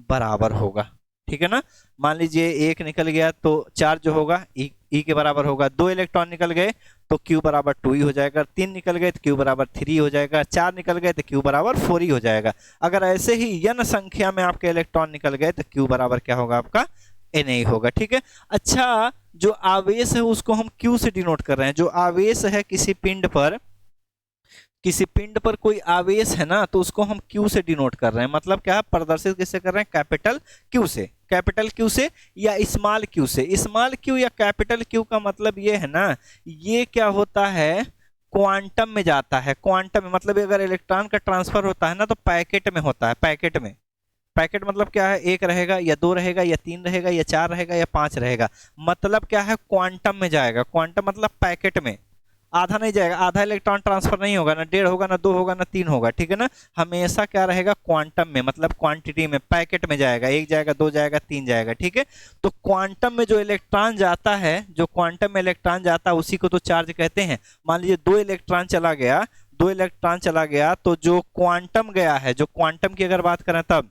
बराबर होगा, ठीक है ना। मान लीजिए 1 निकल गया तो चार्ज जो होगा E के बराबर होगा। 2 इलेक्ट्रॉन निकल गए तो Q बराबर 2E हो जाएगा। 3 निकल गए तो Q बराबर 3 हो जाएगा। 4 निकल गए तो Q बराबर 4E हो जाएगा। अगर ऐसे ही n संख्या में आपके इलेक्ट्रॉन निकल गए तो Q बराबर क्या होगा आपका, Na होगा, ठीक है। अच्छा, जो आवेश है उसको हम Q से डिनोट कर रहे हैं। जो आवेश है किसी पिंड पर कोई आवेश है ना, तो उसको हम Q से डिनोट कर रहे हैं। मतलब क्या है, प्रदर्शित किससे कर रहे हैं, कैपिटल Q से। कैपिटल Q से या स्मॉल q से। स्मॉल q या कैपिटल Q का मतलब ये है ना, ये क्या होता है, क्वांटम में जाता है। क्वांटम में मतलब अगर इलेक्ट्रॉन का ट्रांसफर होता है ना, तो पैकेट में होता है। पैकेट में, पैकेट मतलब क्या है, एक रहेगा या दो रहेगा या तीन रहेगा या चार रहेगा या पांच रहेगा। मतलब क्या है, क्वांटम में जाएगा। क्वांटम मतलब पैकेट में, आधा नहीं जाएगा। आधा इलेक्ट्रॉन ट्रांसफर नहीं होगा, ना डेढ़ होगा, ना दो होगा, ना तीन होगा, ठीक है ना। हमेशा क्या रहेगा, क्वांटम में, मतलब क्वांटिटी में, पैकेट में जाएगा। एक जाएगा, दो जाएगा, तीन जाएगा, ठीक है। तो क्वांटम में जो इलेक्ट्रॉन जाता है, जो क्वांटम में इलेक्ट्रॉन जाता है उसी को तो चार्ज कहते हैं। मान लीजिए दो इलेक्ट्रॉन चला गया, दो इलेक्ट्रॉन चला गया, तो जो क्वांटम गया है, जो क्वांटम की अगर बात करें तब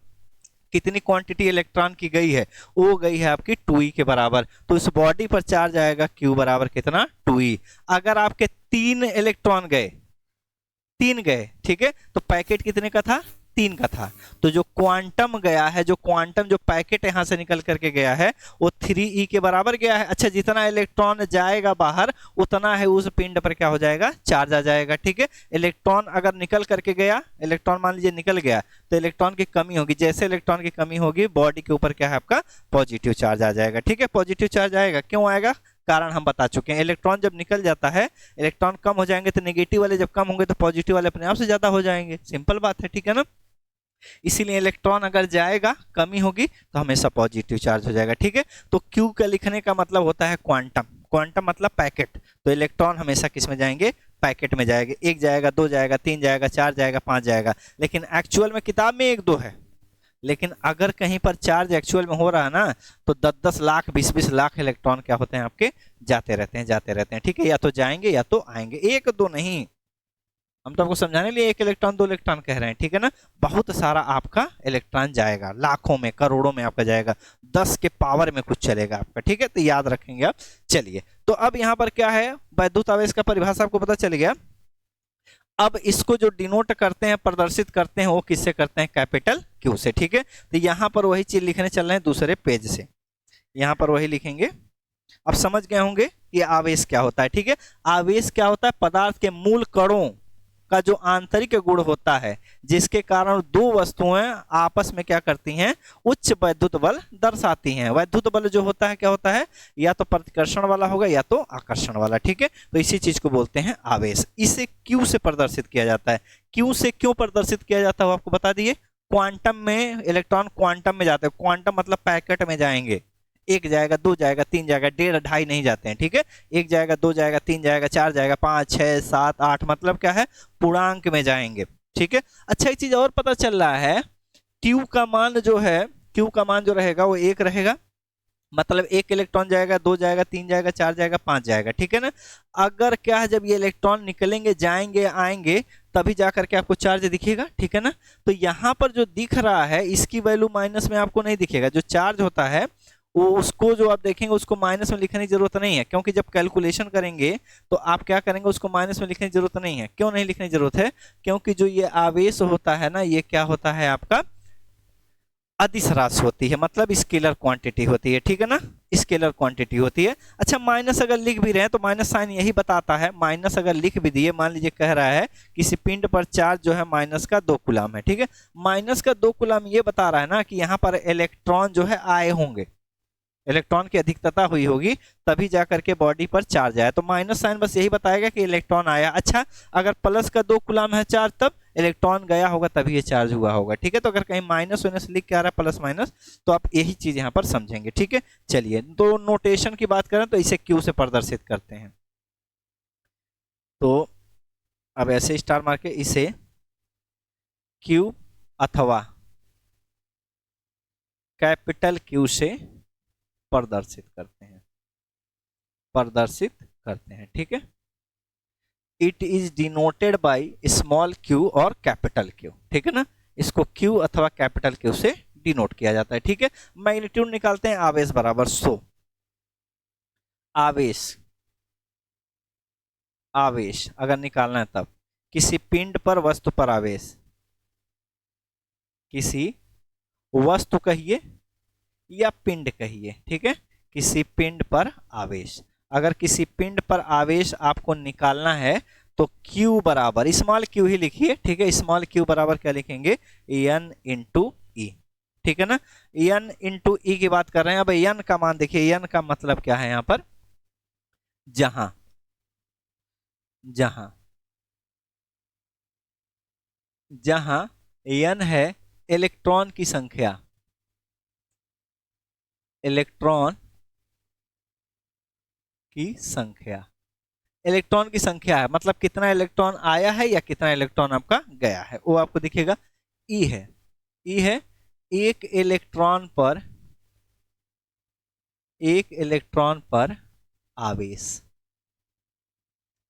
कितनी क्वांटिटी इलेक्ट्रॉन की गई है, वो गई है आपकी 2e के बराबर। तो इस बॉडी पर चार्ज आएगा Q बराबर कितना, 2e। अगर आपके तीन इलेक्ट्रॉन गए, तीन गए, ठीक है, तो पैकेट कितने का था, तीन का था। तो जो क्वांटम गया है, जो क्वांटम जो पैकेट यहां से निकल करके गया है, वो 3e के बराबर गया है। अच्छा, जितना इलेक्ट्रॉन जाएगा बाहर, उतना है उस पिंड पर क्या हो जाएगा, चार्ज आ जाएगा, ठीक है। इलेक्ट्रॉन अगर निकल करके गया, इलेक्ट्रॉन मान लीजिए निकल गया, तो इलेक्ट्रॉन की कमी होगी। जैसे इलेक्ट्रॉन की कमी होगी, बॉडी के ऊपर क्या है आपका, पॉजिटिव चार्ज आ जाएगा, ठीक है। पॉजिटिव चार्ज आएगा, क्यों आएगा, कारण हम बता चुके हैं। इलेक्ट्रॉन जब निकल जाता है, इलेक्ट्रॉन कम हो जाएंगे तो नेगेटिव वाले जब कम होंगे तो पॉजिटिव वाले अपने आप से ज्यादा हो जाएंगे। सिंपल बात है, ठीक है ना। इसीलिए इलेक्ट्रॉन अगर जाएगा, कमी होगी, तो हमेशा पॉजिटिव चार्ज हो जाएगा, ठीक है। तो Q का लिखने का मतलब होता है क्वांटम। क्वांटम मतलब पैकेट। तो इलेक्ट्रॉन हमेशा किस में जाएंगे, पैकेट में जाएंगे। एक जाएगा, दो जाएगा, तीन जाएगा, चार जाएगा, पांच जाएगा। लेकिन एक्चुअल में किताब में एक दो है, लेकिन अगर कहीं पर चार्ज एक्चुअल में हो रहा है ना, तो 10-10 लाख, 20-20 लाख इलेक्ट्रॉन क्या होते हैं आपके, जाते रहते हैं, जाते रहते हैं, ठीक है। या तो जाएंगे या तो आएंगे, एक दो नहीं। हम तो आपको समझाने लिए एक इलेक्ट्रॉन दो इलेक्ट्रॉन कह रहे हैं, ठीक है ना। बहुत सारा आपका इलेक्ट्रॉन जाएगा, लाखों में, करोड़ों में आपका जाएगा, 10 के पावर में कुछ चलेगा आपका, ठीक है। तो याद रखेंगे आप। चलिए, तो अब यहां पर क्या है, वैद्युत आवेश का परिभाषा आपको पता चल गया। अब इसको जो डिनोट करते हैं, प्रदर्शित करते हैं, वो किससे करते हैं, कैपिटल Q से, ठीक है। तो यहां पर वही चीज लिखने चल रहे हैं दूसरे पेज से, यहां पर वही लिखेंगे। अब समझ गए होंगे कि आवेश क्या होता है, ठीक है। आवेश क्या होता है, पदार्थ के मूल कणों का जो आंतरिक गुण होता है, जिसके कारण दो वस्तुएं आपस में क्या करती हैं, उच्च वैद्युत बल दर्शाती हैं। वैद्युत बल जो होता है क्या होता है, या तो प्रतिकर्षण वाला होगा या तो आकर्षण वाला, ठीक है। तो इसी चीज को बोलते हैं आवेश। इसे Q से प्रदर्शित किया जाता है। Q से क्यों प्रदर्शित किया जाता है वो आपको बता दिए। क्वांटम में इलेक्ट्रॉन क्वांटम में जाते हैं। क्वांटम मतलब पैकेट में जाएंगे। एक जाएगा, दो जाएगा, तीन जाएगा, डेढ़ ढाई नहीं जाते हैं, ठीक है। एक जाएगा, दो जाएगा, तीन जाएगा, चार जाएगा, पाँच, छः, सात, आठ, मतलब क्या है, पूर्णांक में जाएंगे, ठीक है। अच्छा, एक चीज और पता चल रहा है, Q का मान जो है, Q का मान जो रहेगा वो एक रहेगा। मतलब एक इलेक्ट्रॉन जाएगा, दो जाएगा, तीन जाएगा, चार जाएगा, पांच जाएगा, ठीक है ना। अगर क्या है, जब ये इलेक्ट्रॉन निकलेंगे, जाएंगे, आएंगे, तभी जाकर के आपको चार्ज दिखेगा, ठीक है ना। तो यहाँ पर जो दिख रहा है, इसकी वैल्यू माइनस में आपको नहीं दिखेगा। जो चार्ज होता है वो, उसको जो आप देखेंगे उसको माइनस में लिखने की जरूरत नहीं है, क्योंकि जब कैलकुलेशन करेंगे तो आप क्या करेंगे, उसको माइनस में लिखने की जरूरत नहीं है। क्यों नहीं लिखने की जरूरत है, क्योंकि जो ये आवेश होता है ना, ये क्या होता है आपका, अदिश राशि होती है, मतलब स्केलर क्वांटिटी होती है, ठीक है ना, स्केलर क्वांटिटी होती है। अच्छा, माइनस अगर लिख भी रहे हैं तो माइनस साइन यही बताता है। माइनस अगर लिख भी दिए, मान लीजिए कह रहा है किसी पिंड पर चार्ज जो है माइनस का 2 कूलम है, ठीक है। माइनस का 2 कूलम ये बता रहा है ना कि यहाँ पर इलेक्ट्रॉन जो है आए होंगे, इलेक्ट्रॉन की अधिकता हुई होगी, तभी जाकर के बॉडी पर चार्ज आया। तो माइनस साइन बस यही बताएगा कि इलेक्ट्रॉन आया। अच्छा, अगर प्लस का 2 कूलम है चार्ज, तब इलेक्ट्रॉन गया होगा, तभी ये चार्ज हुआ होगा, ठीक है। तो अगर कहीं माइनस होने से लिख के आ रहा है प्लस माइनस, तो आप यही चीज यहाँ पर समझेंगे, ठीक है। चलिए, तो नोटेशन की बात करें तो इसे Q से प्रदर्शित करते हैं। तो अब ऐसे स्टार मार के इसे Q अथवा कैपिटल Q से प्रदर्शित करते हैं, प्रदर्शित करते हैं, ठीक है। It is denoted by small q और कैपिटल Q, ठीक है ना। इसको Q अथवा कैपिटल Q से डिनोट किया जाता है, ठीक है। मैग्नीट्यूड निकालते हैं, आवेश बराबर 100। आवेश, आवेश अगर निकालना है तब किसी पिंड पर वस्तु पर आवेश, किसी वस्तु कहिए या पिंड कहिए, ठीक है, किसी पिंड पर आवेश। अगर किसी पिंड पर आवेश आपको निकालना है तो Q बराबर स्मॉल q ही लिखिए, ठीक है। स्मॉल q बराबर क्या लिखेंगे, n इंटू ई, ठीक है ना। n इंटू ई की बात कर रहे हैं। अब n का मान देखिए, n का मतलब क्या है यहाँ पर, जहां जहां जहां n है इलेक्ट्रॉन की संख्या, इलेक्ट्रॉन की संख्या, इलेक्ट्रॉन की संख्या है, मतलब कितना इलेक्ट्रॉन आया है या कितना इलेक्ट्रॉन आपका गया है, वो आपको दिखेगा। ई है, ई है एक इलेक्ट्रॉन पर आवेश,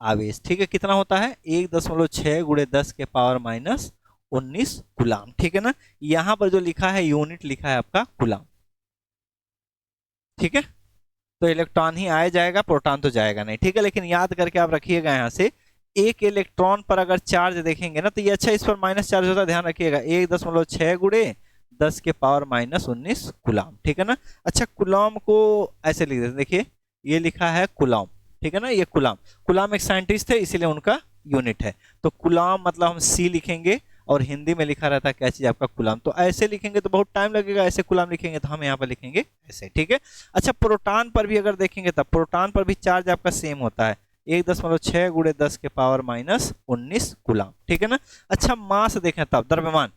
आवेश, ठीक है। कितना होता है, 1.6 गुणे 10 के पावर माइनस 19 कूलाम, ठीक है ना। यहां पर जो लिखा है यूनिट लिखा है आपका कूलाम, ठीक है। तो इलेक्ट्रॉन ही आया जाएगा, प्रोटॉन तो जाएगा नहीं, ठीक है। लेकिन याद करके आप रखिएगा यहां से, एक इलेक्ट्रॉन पर अगर चार्ज देखेंगे ना तो ये अच्छा इस पर माइनस चार्ज होता है, ध्यान रखिएगा। 1.6 गुणे 10 के पावर माइनस 19 कूलाम, ठीक है ना। अच्छा, कूलाम को ऐसे लिख देते, देखिए ये लिखा है कूलाम, ठीक है ना। ये कूलाम, कूलाम एक साइंटिस्ट थे इसीलिए उनका यूनिट है। तो कूलाम मतलब हम सी लिखेंगे और हिंदी में लिखा रहता है क्या चीज आपका, कूलाम। तो ऐसे लिखेंगे तो बहुत टाइम लगेगा, ऐसे कूलाम लिखेंगे तो हम यहाँ पर लिखेंगे ऐसे, ठीक है। अच्छा, प्रोटॉन पर भी अगर देखेंगे तब प्रोटॉन पर भी चार्ज आपका सेम होता है, 1.6 गुणे 10 के पावर माइनस 19 कूलाम, ठीक है ना। अच्छा, मास देखें तब, द्रव्यमान,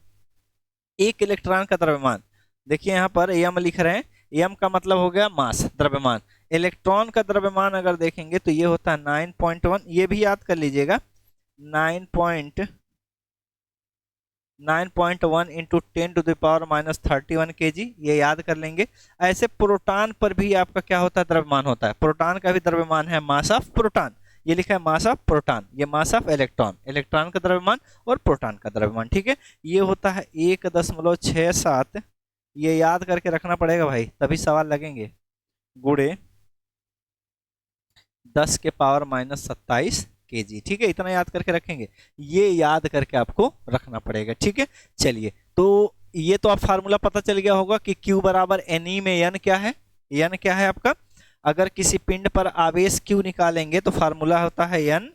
एक इलेक्ट्रॉन का द्रव्यमान, देखिए यहाँ पर एम लिख रहे हैं, एम का मतलब हो गया मास, द्रव्यमान। इलेक्ट्रॉन का द्रव्यमान अगर देखेंगे तो ये होता है 9.1, ये भी याद कर लीजिएगा, 9.1 into 10 to the power minus 31 kg, ये याद कर लेंगे। ऐसे प्रोटॉन पर भी आपका क्या होता है, द्रव्यमान होता है। प्रोटॉन का भी द्रव्यमान है मास ऑफ प्रोटॉन, ये लिखा है मास ऑफ प्रोटॉन, ये मास ऑफ इलेक्ट्रॉन, इलेक्ट्रॉन का द्रव्यमान और प्रोटॉन का द्रव्यमान, ठीक है। ये होता है 1.67, ये याद करके रखना पड़ेगा भाई, तभी सवाल लगेंगे, गुणे 10 के पावर माइनस 27 kg, ठीक है। इतना याद करके रखेंगे, ये याद करके आपको रखना पड़ेगा, ठीक है। चलिए, तो ये तो आप फार्मूला पता चल गया होगा कि Q बराबर Ne में n क्या है, n क्या है आपका, अगर किसी पिंड पर आवेश Q निकालेंगे तो फार्मूला होता है n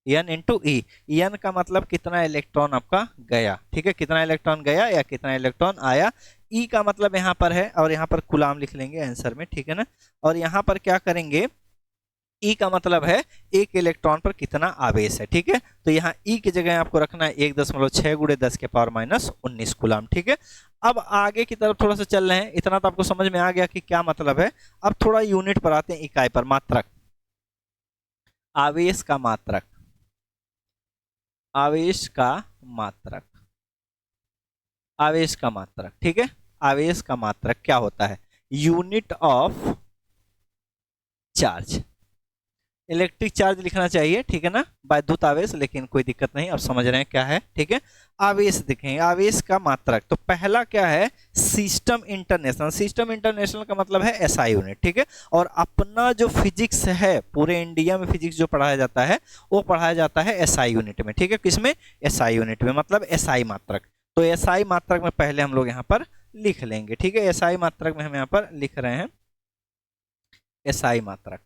इंटू ई। n का मतलब कितना इलेक्ट्रॉन आपका गया, ठीक है, कितना इलेक्ट्रॉन गया या कितना इलेक्ट्रॉन आया। ई का मतलब यहाँ पर है, और यहाँ पर कूलाम लिख लेंगे आंसर में, ठीक है ना। और यहाँ पर क्या करेंगे, ई का मतलब है एक इलेक्ट्रॉन पर कितना आवेश है, ठीक है। तो यहाँ ई की जगह आपको रखना है 1.6 गुणे 10 के पावर माइनस 19 कूलाम, ठीक है। अब आगे की तरफ थोड़ा सा चल रहे हैं, इतना तो आपको समझ में आ गया कि क्या मतलब है। अब थोड़ा यूनिट पर आते हैं, इकाई पर, मात्रक, आवेश का मात्रक, आवेश का मात्रक, आवेश का मात्रक, ठीक है। आवेश का मात्रक क्या होता है, unit of charge, electric charge लिखना चाहिए, ठीक है ना, वैद्युत आवेश, लेकिन कोई दिक्कत नहीं, अब समझ रहे हैं क्या है, ठीक है। आवेश देखें, आवेश का मात्रक, तो पहला क्या है, सिस्टम इंटरनेशनल, सिस्टम इंटरनेशनल का मतलब है एसआई यूनिट, ठीक है। और अपना जो फिजिक्स है, पूरे इंडिया में फिजिक्स जो पढ़ाया जाता है वो पढ़ाया जाता है एसआई यूनिट में, ठीक है। किसमें, एसआई यूनिट में, मतलब एसआई मात्रक। तो एसआई मात्रक में पहले हम लोग यहाँ पर लिख लेंगे, ठीक है। एसआई मात्रक में हम यहाँ पर लिख रहे हैं एसआई मात्रक,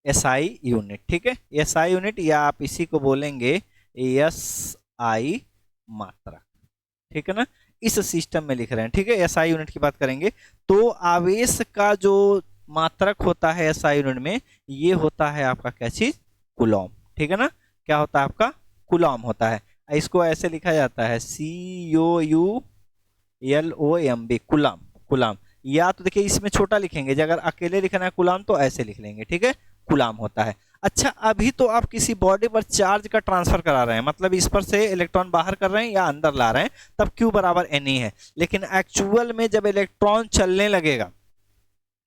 एसआई यूनिट, ठीक है। एसआई यूनिट, या आप इसी को बोलेंगे एसआई मात्रक, ठीक है ना। इस सिस्टम में लिख रहे हैं, ठीक है। एसआई यूनिट की बात करेंगे तो आवेश का जो मात्रक होता है एसआई यूनिट में, ये होता है आपका क्या चीज, कूलॉम, ठीक है ना। क्या होता है आपका, कूलॉम होता है। इसको ऐसे लिखा जाता है COULOMB, कूलॉम, कूलॉम। या तो देखिए इसमें छोटा लिखेंगे, अगर अकेले लिखना है कूलॉम तो ऐसे लिख लेंगे, ठीक है, कूलॉम होता है। अच्छा, अभी तो आप किसी बॉडी पर चार्ज का ट्रांसफर करा रहे हैं, मतलब इस पर से इलेक्ट्रॉन बाहर कर रहे हैं या अंदर ला रहे हैं, तब Q बराबर Ne है। लेकिन एक्चुअल में जब इलेक्ट्रॉन चलने लगेगा,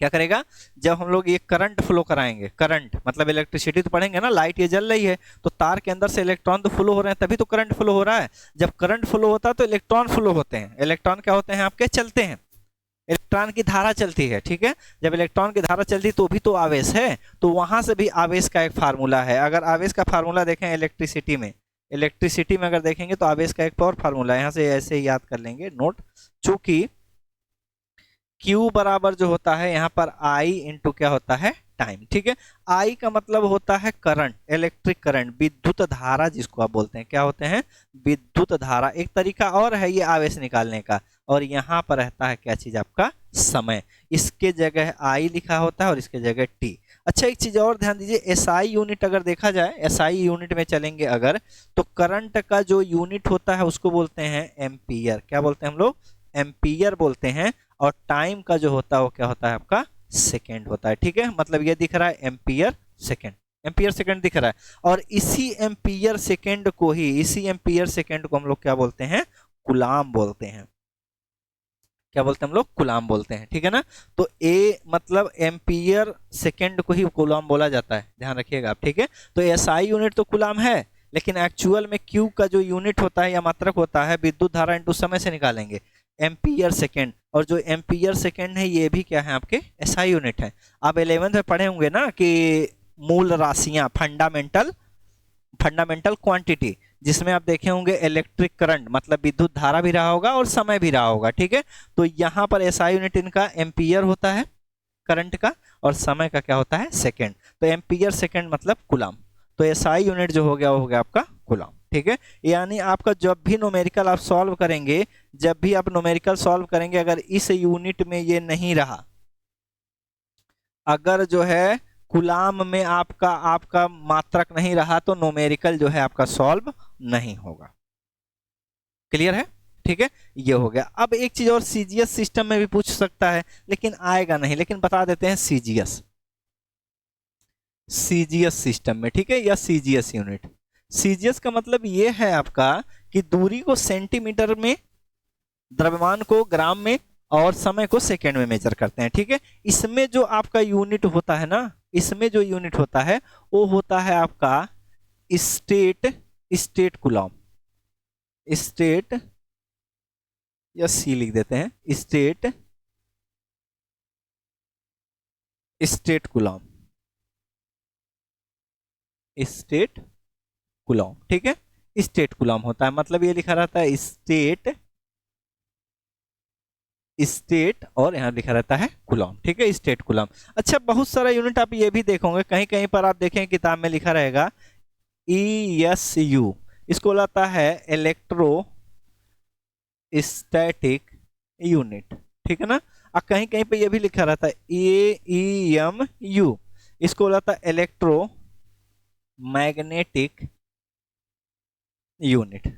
क्या करेगा, जब हम लोग ये करंट फ्लो कराएंगे, करंट मतलब इलेक्ट्रिसिटी तो पढ़ेंगे ना, लाइट ये जल रही है तो तार के अंदर से इलेक्ट्रॉन तो फ्लो हो रहे हैं, तभी तो करंट फ्लो हो रहा है। जब करंट फ्लो होता है तो इलेक्ट्रॉन फ्लो होते हैं, इलेक्ट्रॉन क्या होते हैं आपके, चलते हैं, इलेक्ट्रॉन की धारा चलती है, ठीक है। जब इलेक्ट्रॉन की धारा चलती है तो भी तो आवेश है, तो वहां से भी आवेश का एक फार्मूला है। अगर आवेश का फार्मूला देखें इलेक्ट्रिसिटी में, इलेक्ट्रिसिटी में अगर देखेंगे तो आवेश का एक और फार्मूला है, यहाँ से ऐसे याद कर लेंगे नोट, चूंकि Q बराबर जो होता है यहाँ पर I इंटू क्या होता है, टाइम। ठीक है, I का मतलब होता है करंट, इलेक्ट्रिक करंट, विद्युत धारा जिसको आप बोलते हैं, क्या होते हैं, विद्युत धारा। एक तरीका और है ये आवेश निकालने का। और यहाँ पर रहता है क्या चीज, आपका समय। इसके जगह I लिखा होता है और इसके जगह T। अच्छा, एक चीज और ध्यान दीजिए, SI यूनिट अगर देखा जाए, SI यूनिट में चलेंगे अगर, तो करंट का जो यूनिट होता है उसको बोलते हैं एम्पियर। क्या बोलते हैं हम लोग, एम्पियर बोलते हैं। और टाइम का जो होता है वो क्या होता है, आपका सेकेंड होता है। ठीक है, मतलब ये दिख रहा है एम्पियर सेकेंड, एम्पियर सेकेंड दिख रहा है। और इसी एम्पियर सेकेंड को ही, इसी एम्पियर सेकेंड को हम लोग क्या बोलते हैं, कूलाम बोलते हैं। क्या बोलते हैं हम लोग, कूलाम बोलते हैं। ठीक है ना, तो ए मतलब एम्पियर सेकेंड को ही कूलाम बोला जाता है, ध्यान रखिएगा आप। ठीक है, तो एसआई यूनिट तो कूलाम है, लेकिन एक्चुअल में क्यू का जो यूनिट होता है या मात्रक होता है, विद्युत धारा इंटू समय से निकालेंगे, एम्पियर सेकेंड। और जो एम्पियर सेकेंड है ये भी क्या है, आपके एसआई यूनिट है। आप 11th में पढ़े होंगे ना कि मूल राशियां, फंडामेंटल क्वांटिटी, जिसमें आप देखे होंगे इलेक्ट्रिक करंट मतलब विद्युत धारा भी रहा होगा और समय भी रहा होगा। ठीक है, तो यहाँ पर एसआई यूनिट इनका एम्पियर होता है करंट का, और समय का क्या होता है, सेकेंड। तो एम्पियर सेकेंड मतलब कूलाम। तो एसआई यूनिट जो हो गया वो हो गया आपका कूलाम। ठीक है, यानी आपका जब भी न्यूमेरिकल आप सॉल्व करेंगे, जब भी आप न्यूमेरिकल सॉल्व करेंगे, अगर इस यूनिट में ये नहीं रहा, अगर जो है कूलाम में आपका मात्रक नहीं रहा, तो न्यूमेरिकल जो है आपका सॉल्व नहीं होगा। क्लियर है? ठीक है, ये हो गया। अब एक चीज और, सीजीएस सिस्टम में भी पूछ सकता है, लेकिन आएगा नहीं, लेकिन बता देते हैं सीजीएस सिस्टम में। ठीक है, या सीजीएस यूनिट। सीजीएस का मतलब ये है आपका कि दूरी को सेंटीमीटर में, द्रव्यमान को ग्राम में, और समय को सेकेंड में मेजर करते हैं। ठीक है, इसमें जो आपका यूनिट होता है ना, इसमें जो यूनिट होता है वो होता है आपका स्टेट कूलम। स्टेट, या सी लिख देते हैं, स्टेट कूलम, स्टेट कूलम। ठीक है, स्टेट कूलम होता है, मतलब ये लिखा रहता है स्टेट और यहाँ लिखा रहता है कूलम। ठीक है, स्टेट कूलम। अच्छा, बहुत सारा यूनिट आप ये भी देखोगे, कहीं कहीं पर आप देखें किताब में लिखा रहेगा ESU, इसको लाता है इलेक्ट्रो स्टैटिक यूनिट। ठीक है ना, और कहीं कहीं पे ये भी लिखा रहता है AEMU, इसको लाता है इलेक्ट्रो मैग्नेटिक यूनिट।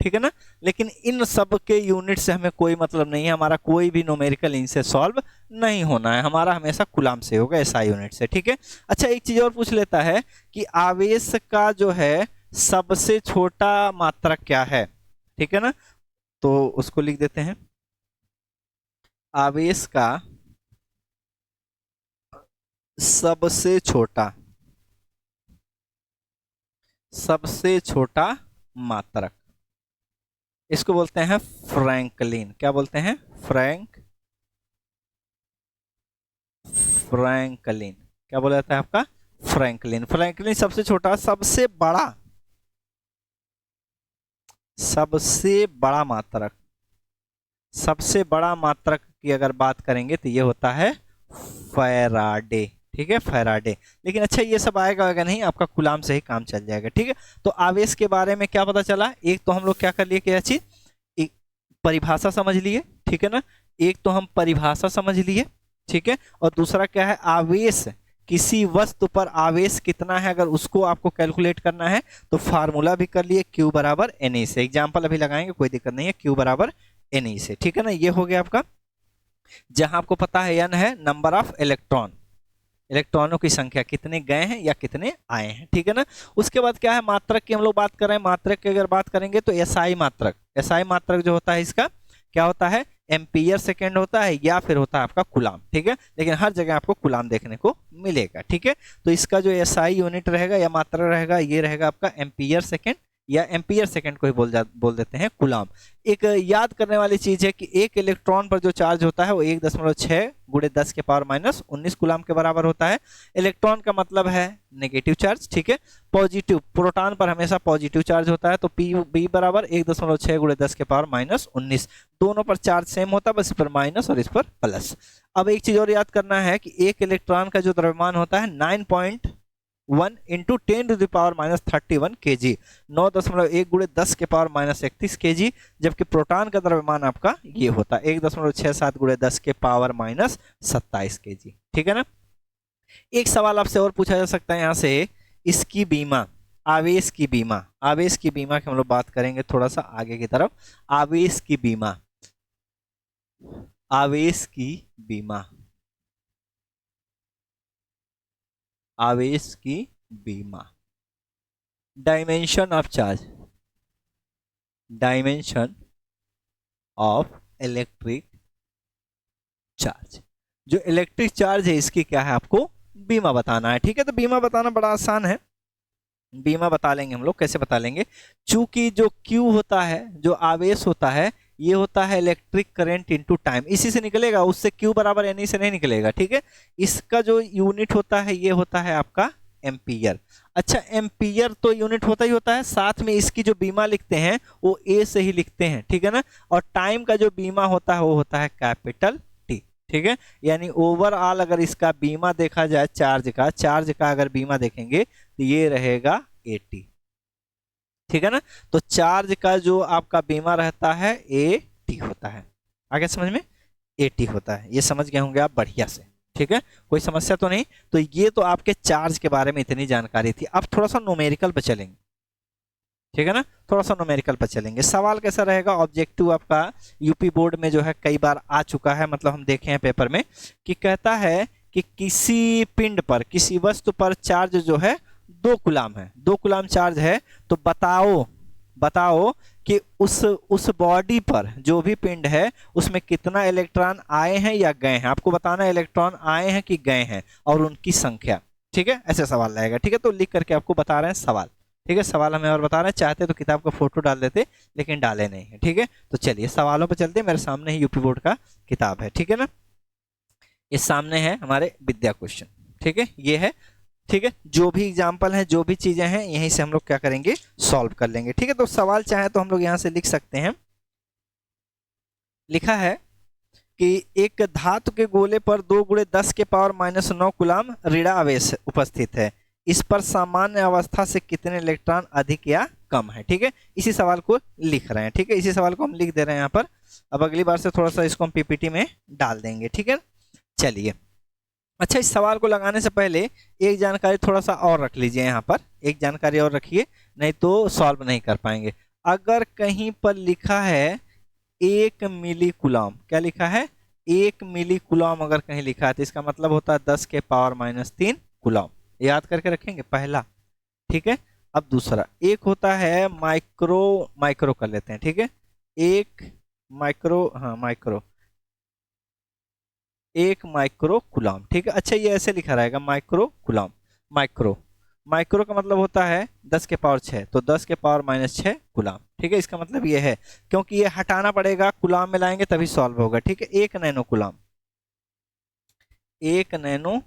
ठीक है ना, लेकिन इन सब के यूनिट से हमें कोई मतलब नहीं है, हमारा कोई भी न्यूमेरिकल इनसे सॉल्व नहीं होना है, हमारा हमेशा कूलाम से होगा, एसआई यूनिट से। ठीक है, अच्छा, एक चीज और पूछ लेता है कि आवेश का जो है सबसे छोटा मात्रक क्या है। ठीक है ना, तो उसको लिख देते हैं, आवेश का सबसे छोटा मात्रक, इसको बोलते हैं फ्रैंकलिन। क्या बोलते हैं, फ्रैंकलिन। क्या बोला जाता है आपका, फ्रैंकलिन। फ्रैंकलिन सबसे छोटा, सबसे बड़ा मात्रक की अगर बात करेंगे तो ये होता है फैराडे। ठीक है, फैराडे। लेकिन अच्छा, ये सब आएगा नहीं, आपका कूलाम से ही काम चल जाएगा। ठीक है, तो आवेश के बारे में क्या पता चला, एक तो हम लोग क्या कर लिए, क्या चीज, एक परिभाषा समझ लिए। ठीक है ना, एक तो हम परिभाषा समझ लिए। ठीक है, और दूसरा क्या है, आवेश, किसी वस्तु पर आवेश कितना है, अगर उसको आपको कैलकुलेट करना है तो फार्मूला भी कर लिए, Q बराबर NE से। एग्जाम्पल अभी लगाएंगे, कोई दिक्कत नहीं है, Q बराबर NE से। ठीक है ना, ये हो गया आपका। जहां आपको पता है N है नंबर ऑफ इलेक्ट्रॉनों की संख्या, कितने गए हैं या कितने आए हैं। ठीक है ना, उसके बाद क्या है, मात्रक की हम लोग बात कर रहे हैं। मात्रक की अगर बात करेंगे तो एसआई मात्रक जो होता है, इसका क्या होता है, एम्पियर सेकेंड होता है, या फिर होता है आपका कूलाम। ठीक है, लेकिन हर जगह आपको कूलाम देखने को मिलेगा। ठीक है, तो इसका जो एसआई यूनिट रहेगा या मात्रा रहेगा, ये रहेगा आपका एम्पियर सेकेंड, या एम्पियर सेकंड को ही बोल देते हैं कूलाम। एक याद करने वाली चीज है कि एक इलेक्ट्रॉन पर जो चार्ज होता है वो 1.6 गुणे 10 के पावर माइनस 19 कूलाम के बराबर होता है। इलेक्ट्रॉन का मतलब है नेगेटिव चार्ज, ठीक है। पॉजिटिव, प्रोटॉन पर हमेशा पॉजिटिव चार्ज होता है, तो पी बी बराबर 1.6 गुणे 10 के पावर माइनस 19। दोनों पर चार्ज सेम होता है, बस इस पर माइनस और इस पर प्लस। अब एक चीज और याद करना है कि एक इलेक्ट्रॉन का जो द्रव्यमान होता है 9.1 इंटू 10⁻31 kg, 9.1 गुणे 10 के पावर माइनस 31 kg, जबकि प्रोटॉन का द्रव्यमान आपका ये होता है 1.67 गुणे 10 के पावर माइनस 27 kg, ठीक है ना। एक सवाल आपसे और पूछा जा सकता है यहाँ से, इसकी बीमा, आवेश की बीमा, आवेश की बीमा की हम लोग बात करेंगे थोड़ा सा आगे की तरफ। आवेश की बीमा, आवेश की बीमा, आवेश की बीमा, dimension of charge, dimension of electric charge, जो इलेक्ट्रिक चार्ज है इसकी क्या है, आपको बीमा बताना है, ठीक है। तो बीमा बताना बड़ा आसान है, बीमा बता लेंगे हम लोग। कैसे बता लेंगे, चूंकि जो Q होता है, जो आवेश होता है, ये होता है इलेक्ट्रिक करंट इनटू टाइम, इसी से निकलेगा, उससे Q बराबर NE से नहीं निकलेगा, ठीक है। इसका जो यूनिट होता है ये होता है आपका एम्पियर। अच्छा, एम्पियर तो यूनिट होता ही होता है, साथ में इसकी जो बीमा लिखते हैं वो A से ही लिखते हैं, ठीक है ना। और टाइम का जो बीमा होता है वो होता है कैपिटल T, ठीक है। यानी ओवरऑल अगर इसका बीमा देखा जाए, चार्ज का अगर बीमा देखेंगे तो ये रहेगा 80, ठीक है ना। तो चार्ज का जो आपका बीमा रहता है 80 होता है, आगे समझ में 80 होता है, ये समझ गए होंगे आप बढ़िया से, ठीक है। कोई समस्या तो नहीं। तो ये तो आपके चार्ज के बारे में इतनी जानकारी थी। अब थोड़ा सा न्यूमेरिकल पे चलेंगे, ठीक है ना, थोड़ा सा न्यूमेरिकल पर चलेंगे। सवाल कैसा रहेगा, ऑब्जेक्टिव आपका यूपी बोर्ड में जो है कई बार आ चुका है, मतलब हम देखे हैं पेपर में, कि कहता है कि किसी पिंड पर, किसी वस्तु पर चार्ज जो है 2 कूलाम है, 2 कूलाम चार्ज है, तो बताओ कि उस बॉडी पर जो भी पिंड है उसमें कितना इलेक्ट्रॉन आए हैं या गए हैं। आपको बताना है इलेक्ट्रॉन आए हैं कि गए हैं और उनकी संख्या, ठीक है। ऐसे सवाल रहेगा, ठीक है। तो लिख करके आपको बता रहे हैं सवाल, ठीक है। सवाल हमें और बता रहे हैं, चाहते तो किताब का फोटो डाल देते लेकिन डाले नहीं है, ठीक है। तो चलिए सवालों पर चलते हैं। मेरे सामने ही यूपी बोर्ड का किताब है, ठीक है ना, ये सामने है हमारे विद्या क्वेश्चन, ठीक है, ये है, ठीक है। जो भी एग्जाम्पल है, जो भी चीजें हैं, यहीं से हम लोग क्या करेंगे, सॉल्व कर लेंगे, ठीक है। तो सवाल चाहे तो हम लोग यहां से लिख सकते हैं। लिखा है कि एक धातु के गोले पर 2 गुणे 10 के पावर माइनस 9 कूलाम ऋणावेश उपस्थित है, इस पर सामान्य अवस्था से कितने इलेक्ट्रॉन अधिक या कम है, ठीक है। इसी सवाल को लिख रहे हैं, ठीक है, इसी सवाल को हम लिख दे रहे हैं यहाँ पर। अब अगली बार से थोड़ा सा इसको हम पीपीटी में डाल देंगे, ठीक है। चलिए, अच्छा, इस सवाल को लगाने से पहले एक जानकारी थोड़ा सा और रख लीजिए, यहाँ पर एक जानकारी और रखिए, नहीं तो सॉल्व नहीं कर पाएंगे। अगर कहीं पर लिखा है 1 मिली कूलाम, क्या लिखा है, 1 मिली कूलाम अगर कहीं लिखा है तो इसका मतलब होता है 10 के पावर माइनस 3 कूलाम, याद करके रखेंगे पहला, ठीक है। अब दूसरा एक होता है माइक्रो कर लेते हैं, ठीक है, एक माइक्रो, हाँ माइक्रो, 1 माइक्रो कूलाम, ठीक है। अच्छा, ये ऐसे लिखा रहेगा माइक्रो कूलाम, माइक्रो का मतलब होता है 10 के पावर 6, तो 10 के पावर माइनस 6 कूलाम, ठीक है। इसका मतलब ये है, क्योंकि ये हटाना पड़ेगा, कूलाम में लाएंगे तभी सॉल्व होगा, ठीक है। 1 नैनो कूलाम, 1 नैनो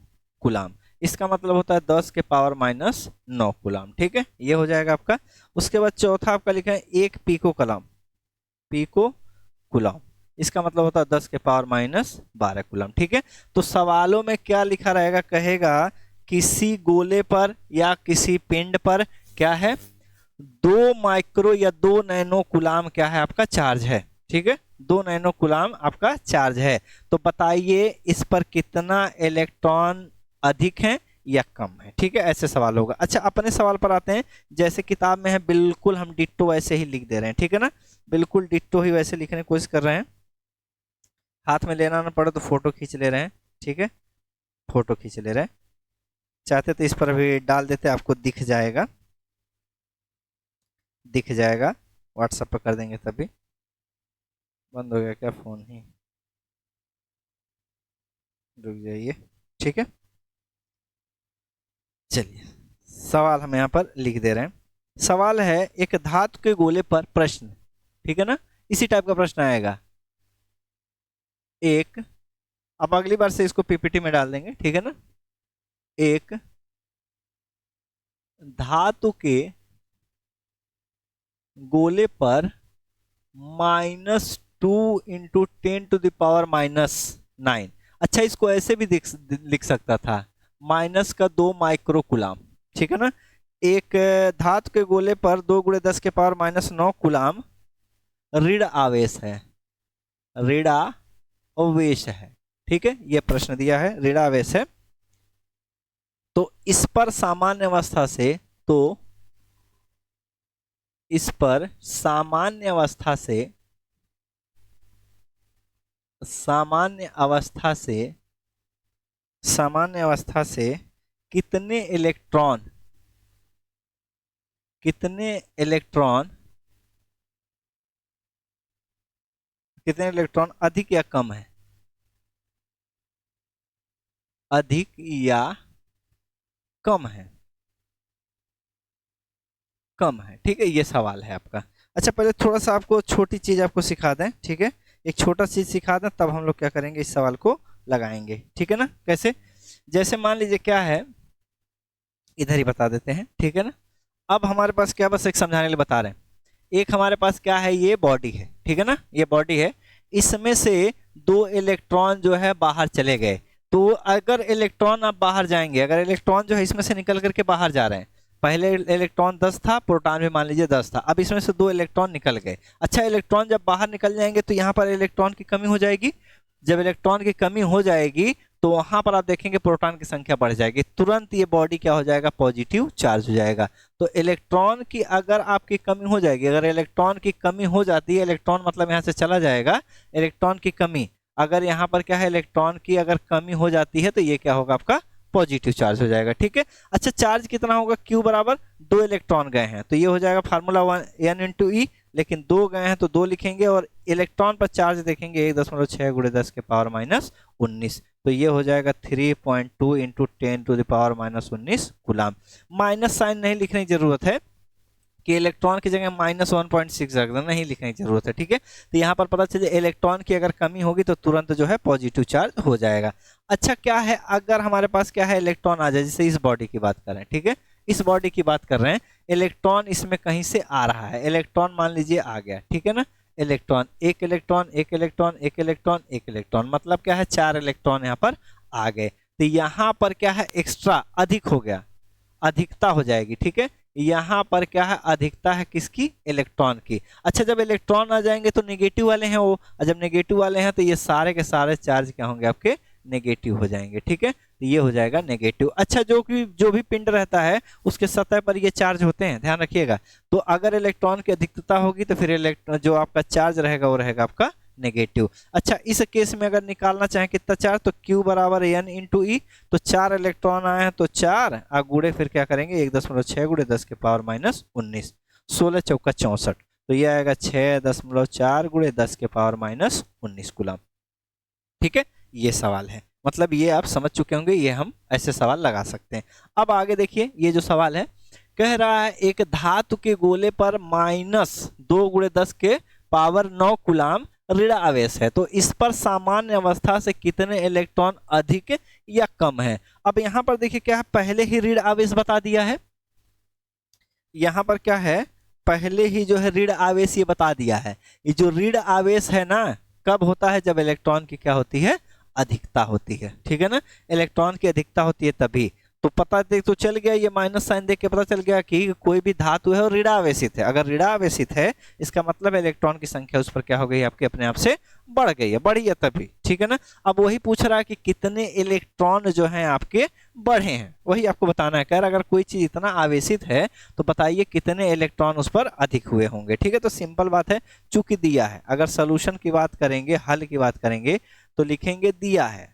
कूलाम, इसका मतलब होता है 10 के पावर माइनस 9 कूलाम, ठीक है, ये हो जाएगा आपका। उसके बाद चौथा आपका लिखा है 1 पीको कूलाम, पीको कूलाम, इसका मतलब होता है 10 के पावर माइनस 12 कूलम, ठीक है। तो सवालों में क्या लिखा रहेगा, कहेगा किसी गोले पर या किसी पिंड पर क्या है, 2 माइक्रो या 2 नैनो कूलाम क्या है, आपका चार्ज है, ठीक है, 2 नैनो कूलाम आपका चार्ज है। तो बताइए इस पर कितना इलेक्ट्रॉन अधिक है या कम है, ठीक है, ऐसे सवाल होगा। अच्छा, अपने सवाल पर आते हैं। जैसे किताब में है बिल्कुल हम डिट्टो वैसे ही लिख दे रहे हैं, ठीक है ना, बिल्कुल डिट्टो ही वैसे लिखने की कोशिश कर रहे हैं। हाथ में लेना ना पड़े तो फोटो खींच ले रहे हैं, ठीक है, फोटो खींच ले रहे हैं। चाहते तो इस पर भी डाल देते, आपको दिख जाएगा, दिख जाएगा, व्हाट्सएप पर कर देंगे तभी। बंद हो गया क्या फोन ही, रुक जाइए, ठीक है। चलिए, सवाल हम यहाँ पर लिख दे रहे हैं। सवाल है एक धातु के गोले पर प्रश्न, ठीक है ना, इसी टाइप का प्रश्न आएगा एक, अब अगली बार से इसको पीपीटी में डाल देंगे, ठीक है ना। एक धातु के गोले पर -2 × 10⁻⁹। अच्छा, इसको ऐसे भी लिख सकता था, -2 माइक्रो कूलाम, ठीक है ना। एक धातु के गोले पर 2 × 10⁻⁹ कूलाम ऋण आवेश है, ऋण आवेश है, ठीक है, ये प्रश्न दिया है ऋण आवेश है। तो इस पर सामान्य अवस्था से, तो इस पर सामान्य अवस्था से, सामान्य अवस्था से, सामान्य अवस्था से कितने इलेक्ट्रॉन, कितने इलेक्ट्रॉन, कितने इलेक्ट्रॉन अधिक या कम है, अधिक या कम है, कम है, ठीक है, ये सवाल है आपका। अच्छा, पहले थोड़ा सा आपको छोटी चीज आपको सिखा दें, ठीक है, एक छोटा चीज सिखा दें, तब हम लोग क्या करेंगे, इस सवाल को लगाएंगे, ठीक है ना। कैसे, जैसे मान लीजिए क्या है, इधर ही बता देते हैं, ठीक है ना। अब हमारे पास क्या, बस एक समझाने के लिए बता रहे हैं, एक हमारे पास क्या है, ये बॉडी है, ठीक है ना, ये बॉडी है, इसमें से 2 इलेक्ट्रॉन जो है बाहर चले गए। तो अगर इलेक्ट्रॉन अब बाहर जाएंगे, अगर इलेक्ट्रॉन जो है इसमें से निकल करके बाहर जा रहे हैं, पहले इलेक्ट्रॉन 10 था, प्रोटॉन भी मान लीजिए 10 था, अब इसमें से 2 इलेक्ट्रॉन निकल गए। अच्छा, इलेक्ट्रॉन जब बाहर निकल जाएंगे तो यहाँ पर इलेक्ट्रॉन की कमी हो जाएगी, जब इलेक्ट्रॉन की कमी हो जाएगी तो वहां पर आप देखेंगे प्रोटॉन की संख्या बढ़ जाएगी, तुरंत ये बॉडी क्या हो जाएगा, पॉजिटिव चार्ज हो जाएगा। तो इलेक्ट्रॉन की अगर आपकी कमी हो जाएगी, अगर इलेक्ट्रॉन की कमी हो जाती है, इलेक्ट्रॉन मतलब यहाँ से चला जाएगा, इलेक्ट्रॉन की कमी, अगर यहाँ पर क्या है, इलेक्ट्रॉन की अगर कमी हो जाती है तो ये क्या होगा, आपका पॉजिटिव चार्ज हो जाएगा, ठीक है। अच्छा, चार्ज कितना होगा, Q बराबर 2 इलेक्ट्रॉन गए हैं, तो ये हो जाएगा फार्मूला 1 N × E, लेकिन 2 गए हैं तो 2 लिखेंगे, और इलेक्ट्रॉन पर चार्ज देखेंगे 1.6 × 10⁻⁹ तो ये हो जाएगा 3.2 × 10⁻⁻19 कूलाम। माइनस साइन नहीं लिखने की जरूरत है, कि इलेक्ट्रॉन की जगह -1.6 रख देना, नहीं लिखने की जरूरत है, ठीक है। तो यहाँ पर पता चले इलेक्ट्रॉन की अगर कमी होगी तो तुरंत जो है पॉजिटिव चार्ज हो जाएगा। अच्छा, क्या है, अगर हमारे पास क्या है, इलेक्ट्रॉन आ जाए, जैसे इस बॉडी की बात कर रहे हैं, ठीक है, इस बॉडी की बात कर रहे हैं, इलेक्ट्रॉन इसमें कहीं से आ रहा है, इलेक्ट्रॉन मान लीजिए आ गया, ठीक है ना, इलेक्ट्रॉन, एक इलेक्ट्रॉन, एक इलेक्ट्रॉन, एक इलेक्ट्रॉन, एक इलेक्ट्रॉन, मतलब क्या है, 4 इलेक्ट्रॉन यहाँ पर आ गए। तो यहाँ पर क्या है, एक्स्ट्रा अधिक हो गया, अधिकता हो जाएगी, ठीक है। यहाँ पर क्या है, अधिकता है किसकी, इलेक्ट्रॉन की। अच्छा, जब इलेक्ट्रॉन आ जाएंगे तो नेगेटिव वाले हैं वो, और जब नेगेटिव वाले हैं तो ये सारे के सारे चार्ज क्या होंगे, आपके नेगेटिव हो जाएंगे, ठीक है, तो ये हो जाएगा नेगेटिव। अच्छा, जो भी पिंड रहता है उसके सतह पर ये चार्ज होते हैं, ध्यान रखिएगा। तो अगर इलेक्ट्रॉन की अधिकता होगी तो फिर इलेक्ट्रॉन जो आपका चार्ज रहेगा वो रहेगा आपका नेगेटिव। अच्छा, इस केस में अगर निकालना चाहें कितना चार्ज, तो Q बराबर N × E, तो 4 इलेक्ट्रॉन आए हैं तो 4 गुड़े फिर क्या करेंगे, 1.6 × 10⁻⁻19, 16 चौका 64, तो ये आएगा 6.4 × 10⁻⁻19 कूलम, ठीक है। ये सवाल है, मतलब ये आप समझ चुके होंगे, ये हम ऐसे सवाल लगा सकते हैं। अब आगे देखिए, ये जो सवाल है, कह रहा है एक धातु के गोले पर -2 × 10⁻9 कूलाम ऋण आवेश है, तो इस पर सामान्य अवस्था से कितने इलेक्ट्रॉन अधिक या कम है। अब यहां पर देखिए क्या है, पहले ही ऋण आवेश बता दिया है, यहां पर क्या है, पहले ही जो है ऋण आवेश ये बता दिया है। ये जो ऋण आवेश है ना, कब होता है, जब इलेक्ट्रॉन की क्या होती है, अधिकता होती है, ठीक है ना, इलेक्ट्रॉन की अधिकता होती है तभी। तो पता देख तो चल गया, ये माइनस साइन देख के पता चल गया कि कोई भी धातु है और ऋणावेशित है, अगर ऋणावेशित है इसका मतलब इलेक्ट्रॉन की संख्या उस पर क्या हो गई, आपके अपने आप से बढ़ गई है, बढ़ी है तभी, ठीक है ना। अब वही पूछ रहा है कि कितने इलेक्ट्रॉन जो हैं आपके बढ़े हैं, वही आपको बताना है। कह रहा अगर कोई चीज इतना आवेशित है तो बताइए कितने इलेक्ट्रॉन उस पर अधिक हुए होंगे, ठीक है। तो सिंपल बात है, चूंकि दिया है, अगर सोल्यूशन की बात करेंगे, हल की बात करेंगे तो लिखेंगे दिया है,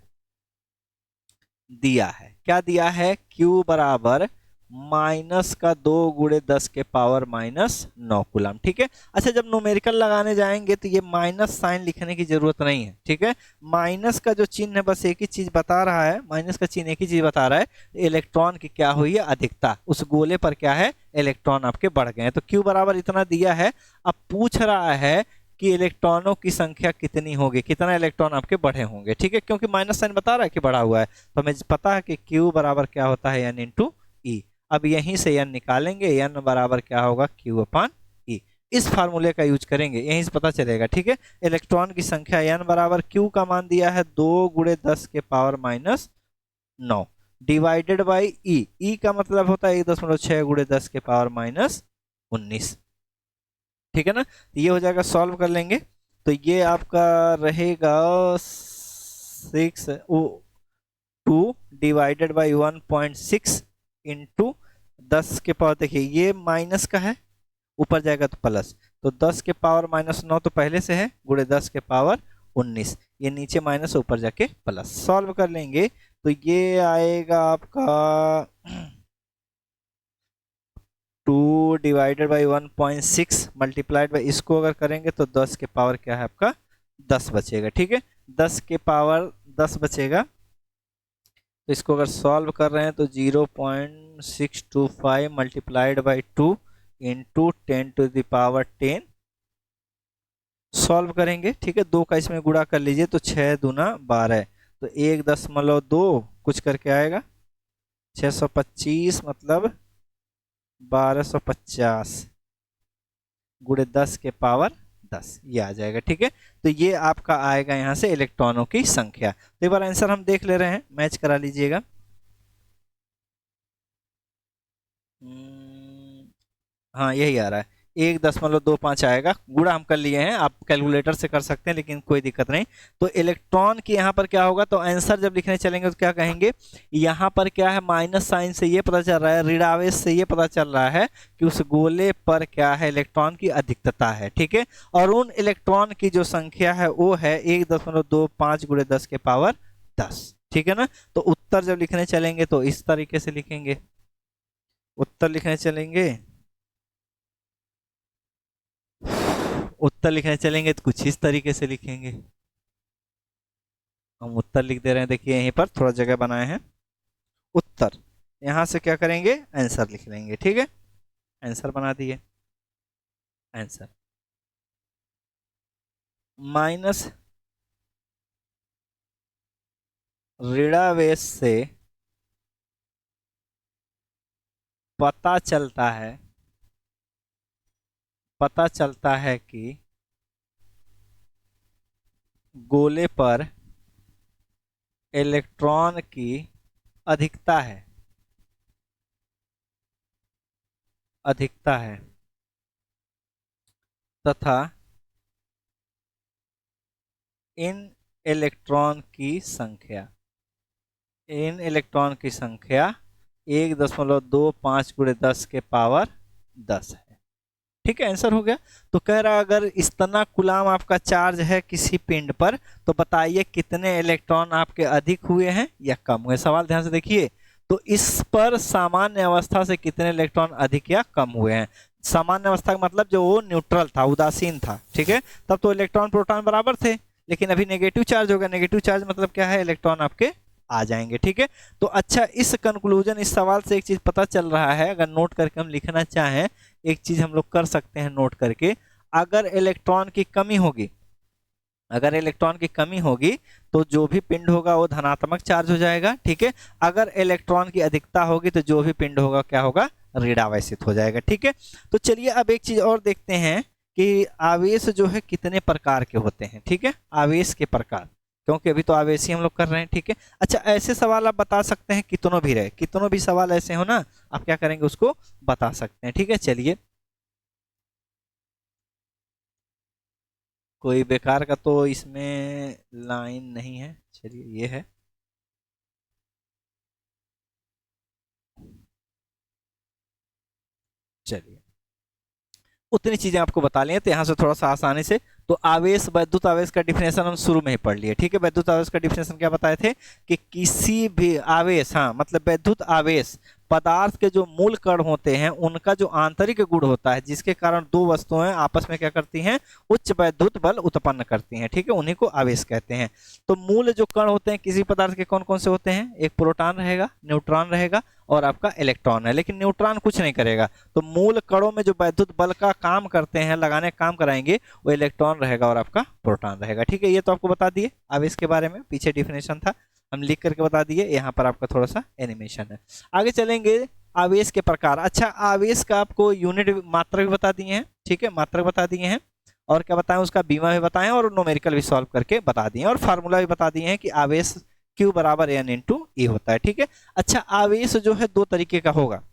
दिया है, क्या दिया है, Q बराबर माइनस का 2 × 10⁻⁹ कूलम। ठीक है। अच्छा, जब न्यूमेरिकल लगाने जाएंगे तो ये माइनस साइन लिखने की जरूरत नहीं है। ठीक है। माइनस का जो चिन्ह है बस एक ही चीज बता रहा है, माइनस का चिन्ह एक ही चीज बता रहा है, इलेक्ट्रॉन की क्या हुई है, अधिकता। उस गोले पर क्या है, इलेक्ट्रॉन आपके बढ़ गए हैं। तो Q बराबर इतना दिया है। अब पूछ रहा है कि इलेक्ट्रॉनों की संख्या कितनी होगी, कितना इलेक्ट्रॉन आपके बढ़े होंगे। ठीक है, क्योंकि माइनस साइन बता रहा है कि बढ़ा हुआ है, तो हमें पता है कि Q बराबर क्या होता है, N × E। अब यहीं से n निकालेंगे, n बराबर क्या होगा, Q/E। इस फार्मूले का यूज करेंगे, यहीं से पता चलेगा। ठीक है। इलेक्ट्रॉन की संख्या n बराबर Q का मान दिया है 2 × 10⁻⁹ डिवाइडेड बाई E। E का मतलब होता है 1.6 × 10⁻⁹ ठीक है ना। तो ये हो जाएगा, सॉल्व कर लेंगे तो ये आपका रहेगा 6/2 इंटू 10⁻। देखिए ये माइनस का है, ऊपर जाएगा तो प्लस, तो 10⁻⁻9 तो पहले से है, गुणे 10⁻19, ये नीचे माइनस ऊपर जाके प्लस। सॉल्व कर लेंगे तो ये आएगा आपका 2/1.6 मल्टीप्लाइड बाई, इसको अगर करेंगे तो 10 के पावर क्या है आपका 10 बचेगा। ठीक है। 10 के पावर 10 बचेगा, तो इसको अगर सॉल्व कर रहे हैं तो 0.625 मल्टीप्लाइड बाई 2 इंटू 10⁻10 सॉल्व करेंगे। ठीक है। 2 का इसमें गुणा कर लीजिए तो 6×2 = 12, तो 1.2 कुछ करके आएगा 625, मतलब 1250 गुणे 10⁻10 ये आ जाएगा। ठीक है। तो ये आपका आएगा यहाँ से इलेक्ट्रॉनों की संख्या। तो एक बार आंसर हम देख ले रहे हैं, मैच करा लीजिएगा। हाँ यही आ रहा है, 1.25 आएगा। गुणा हम कर लिए हैं, आप कैलकुलेटर से कर सकते हैं, लेकिन कोई दिक्कत नहीं। तो इलेक्ट्रॉन की यहाँ पर क्या होगा, तो आंसर जब लिखने चलेंगे तो क्या कहेंगे, यहाँ पर क्या है, माइनस साइन से ये पता चल रहा है, ऋणावेश से ये पता चल रहा है कि उस गोले पर क्या है, इलेक्ट्रॉन की अधिकता है। ठीक है। और उन इलेक्ट्रॉन की जो संख्या है वो है 1.25 गुणे 10⁻10। ठीक है ना। तो उत्तर जब लिखने चलेंगे तो इस तरीके से लिखेंगे, उत्तर लिखने चलेंगे, उत्तर लिखने चलेंगे तो कुछ इस तरीके से लिखेंगे। हम उत्तर लिख दे रहे हैं, देखिए यहीं पर थोड़ा जगह बनाए हैं उत्तर, यहां से क्या करेंगे, आंसर लिख लेंगे। ठीक है। आंसर बना दिए। आंसर माइनस ऋणावेश से पता चलता है, पता चलता है कि गोले पर इलेक्ट्रॉन की अधिकता है, अधिकता है, तथा इन इलेक्ट्रॉन की संख्या, इन इलेक्ट्रॉन की संख्या 1.25 गुणे 10⁻10 है। ठीक है। आंसर हो गया। तो कह रहा अगर इतना कूलम आपका चार्ज है किसी पिंड पर, तो बताइए कितने इलेक्ट्रॉन आपके अधिक हुए हैं या कम हुए। सवाल ध्यान से देखिए, तो इस पर सामान्य अवस्था से कितने इलेक्ट्रॉन अधिक या कम हुए हैं। सामान्य अवस्था का मतलब जो वो न्यूट्रल था, उदासीन था। ठीक है। तब तो इलेक्ट्रॉन प्रोटॉन बराबर थे, लेकिन अभी नेगेटिव चार्ज होगा। नेगेटिव चार्ज मतलब क्या है, इलेक्ट्रॉन आपके आ जाएंगे। ठीक है। तो अच्छा, इस कंक्लूजन, इस सवाल से एक चीज पता चल रहा है, अगर नोट करके हम लिखना चाहें, एक चीज हम लोग कर सकते हैं नोट करके, अगर इलेक्ट्रॉन की कमी होगी, अगर इलेक्ट्रॉन की कमी होगी तो जो भी पिंड होगा वो धनात्मक चार्ज हो जाएगा। ठीक है। अगर इलेक्ट्रॉन की अधिकता होगी तो जो भी पिंड होगा क्या होगा, ऋणावेशित हो जाएगा। ठीक है। तो चलिए अब एक चीज और देखते हैं कि आवेश जो है कितने प्रकार के होते हैं। ठीक है। आवेश के प्रकार, क्योंकि अभी तो आवेश ही हम लोग कर रहे हैं। ठीक है। अच्छा, ऐसे सवाल आप बता सकते हैं, कितनों भी रहे, कितनों भी सवाल ऐसे हो ना, आप क्या करेंगे, उसको बता सकते हैं। ठीक है। चलिए, कोई बेकार का तो इसमें लाइन नहीं है, चलिए ये है। चलिए, उतनी चीजें आपको बता ली हैं, तो यहाँ से थोड़ा सा आसानी से, तो आवेश, वैद्युत आवेश का डिफिनेशन हम शुरू में ही पढ़ लिए, ठीक है। वैद्युत आवेश का डिफिनेशन क्या बताए थे कि किसी भी आवेश, हाँ मतलब वैद्युत आवेश पदार्थ के जो मूल कण होते हैं उनका जो आंतरिक गुण होता है, जिसके कारण दो वस्तुएं आपस में क्या करती हैं, उच्च वैद्युत बल उत्पन्न करती हैं, ठीक है, उन्हीं को आवेश कहते हैं। तो मूल जो कण होते हैं किसी पदार्थ के कौन कौन से होते हैं, एक प्रोटॉन रहेगा, न्यूट्रॉन रहेगा और आपका इलेक्ट्रॉन है, लेकिन न्यूट्रॉन कुछ नहीं करेगा। तो मूल कणों में जो वैद्युत बल का काम करते हैं, लगाने का काम कराएंगे, वो इलेक्ट्रॉन रहेगा और आपका प्रोटॉन रहेगा, ठीक है। ये तो आपको बता दिए आवेश के बारे में, पीछे डिफिनेशन था हम लिख करके बता दिए, यहाँ पर आपका थोड़ा सा एनिमेशन है। आगे चलेंगे, आवेश के प्रकार। अच्छा, आवेश का आपको यूनिट मात्रक भी बता दिए हैं, ठीक है, मात्रक बता दिए हैं, और क्या बताएं, उसका बीमा भी बताएं और न्यूमेरिकल भी सॉल्व करके बता दिए, और फार्मूला भी बता दिए हैं कि आवेश Q बराबर N इंटू E होता है, ठीक है। अच्छा, आवेश जो है दो तरीके का होगा,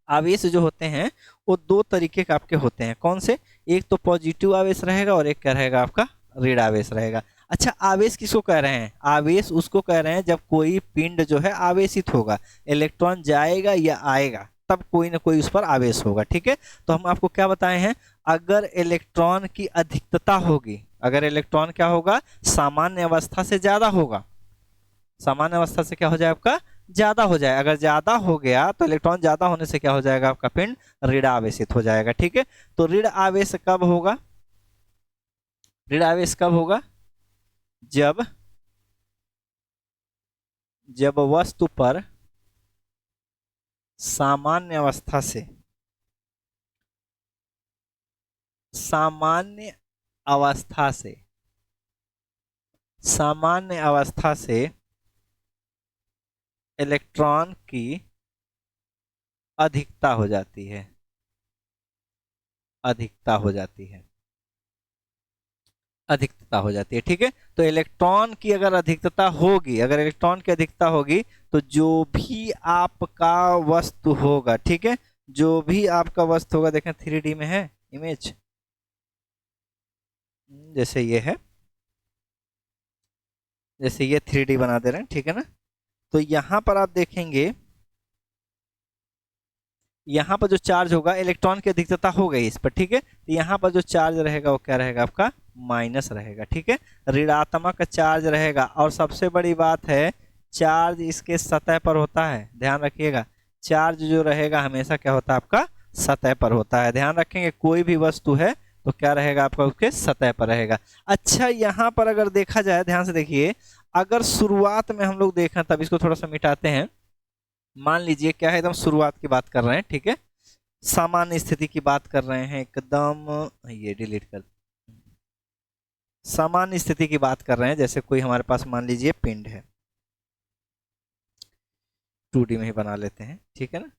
आवेश जो होते हैं वो दो तरीके के आपके होते हैं, कौन से, एक तो पॉजिटिव आवेश रहेगा और एक क्या रहेगा आपका ऋण आवेश रहेगा। अच्छा, आवेश किसको कह रहे हैं, आवेश उसको कह रहे हैं जब कोई पिंड जो है आवेशित होगा, इलेक्ट्रॉन जाएगा या आएगा तब कोई ना कोई उस पर आवेश होगा, ठीक है। तो हम आपको क्या बताए हैं, अगर इलेक्ट्रॉन की अधिकता होगी, अगर इलेक्ट्रॉन क्या होगा, सामान्य अवस्था से ज्यादा होगा, सामान्य अवस्था से क्या हो जाए आपका, ज्यादा हो जाए, अगर ज्यादा हो गया तो इलेक्ट्रॉन ज्यादा होने से क्या हो जाएगा, आपका पिंड ऋण आवेशित हो जाएगा, ठीक है। तो ऋण आवेश कब होगा, ऋण आवेश कब होगा, जब वस्तु पर सामान्य अवस्था से, सामान्य अवस्था से, सामान्य अवस्था से इलेक्ट्रॉन की अधिकता हो जाती है, अधिकता हो जाती है, अधिकता हो जाती है, ठीक है। तो इलेक्ट्रॉन की अगर अधिकता होगी, अगर इलेक्ट्रॉन की अधिकता होगी तो जो भी आपका वस्तु होगा, ठीक है, जो भी आपका वस्तु होगा, देखें 3D में है इमेज, जैसे ये है, जैसे ये 3D बना दे रहे हैं, ठीक है ना। तो यहां पर आप देखेंगे, यहाँ पर जो चार्ज होगा, इलेक्ट्रॉन की अधिकता हो गई इस पर, ठीक है, तो यहाँ पर जो चार्ज रहेगा वो क्या रहेगा आपका, माइनस रहेगा, ठीक है, ऋणात्मक चार्ज रहेगा। और सबसे बड़ी बात है, चार्ज इसके सतह पर होता है, ध्यान रखिएगा, चार्ज जो रहेगा हमेशा क्या होता है आपका, सतह पर होता है, ध्यान रखेंगे, कोई भी वस्तु है तो क्या रहेगा आपका, उसके सतह पर रहेगा। अच्छा, यहाँ पर अगर देखा जाए, ध्यान से देखिए, अगर शुरुआत में हम लोग देखें, तब इसको थोड़ा सा मिटाते हैं, मान लीजिए क्या है, एकदम शुरुआत की बात कर रहे हैं, ठीक है, सामान्य स्थिति की बात कर रहे हैं, एकदम ये डिलीट कर, सामान्य स्थिति की बात कर रहे हैं, जैसे कोई हमारे पास मान लीजिए पिंड है, 2D में ही बना लेते हैं, ठीक है ना,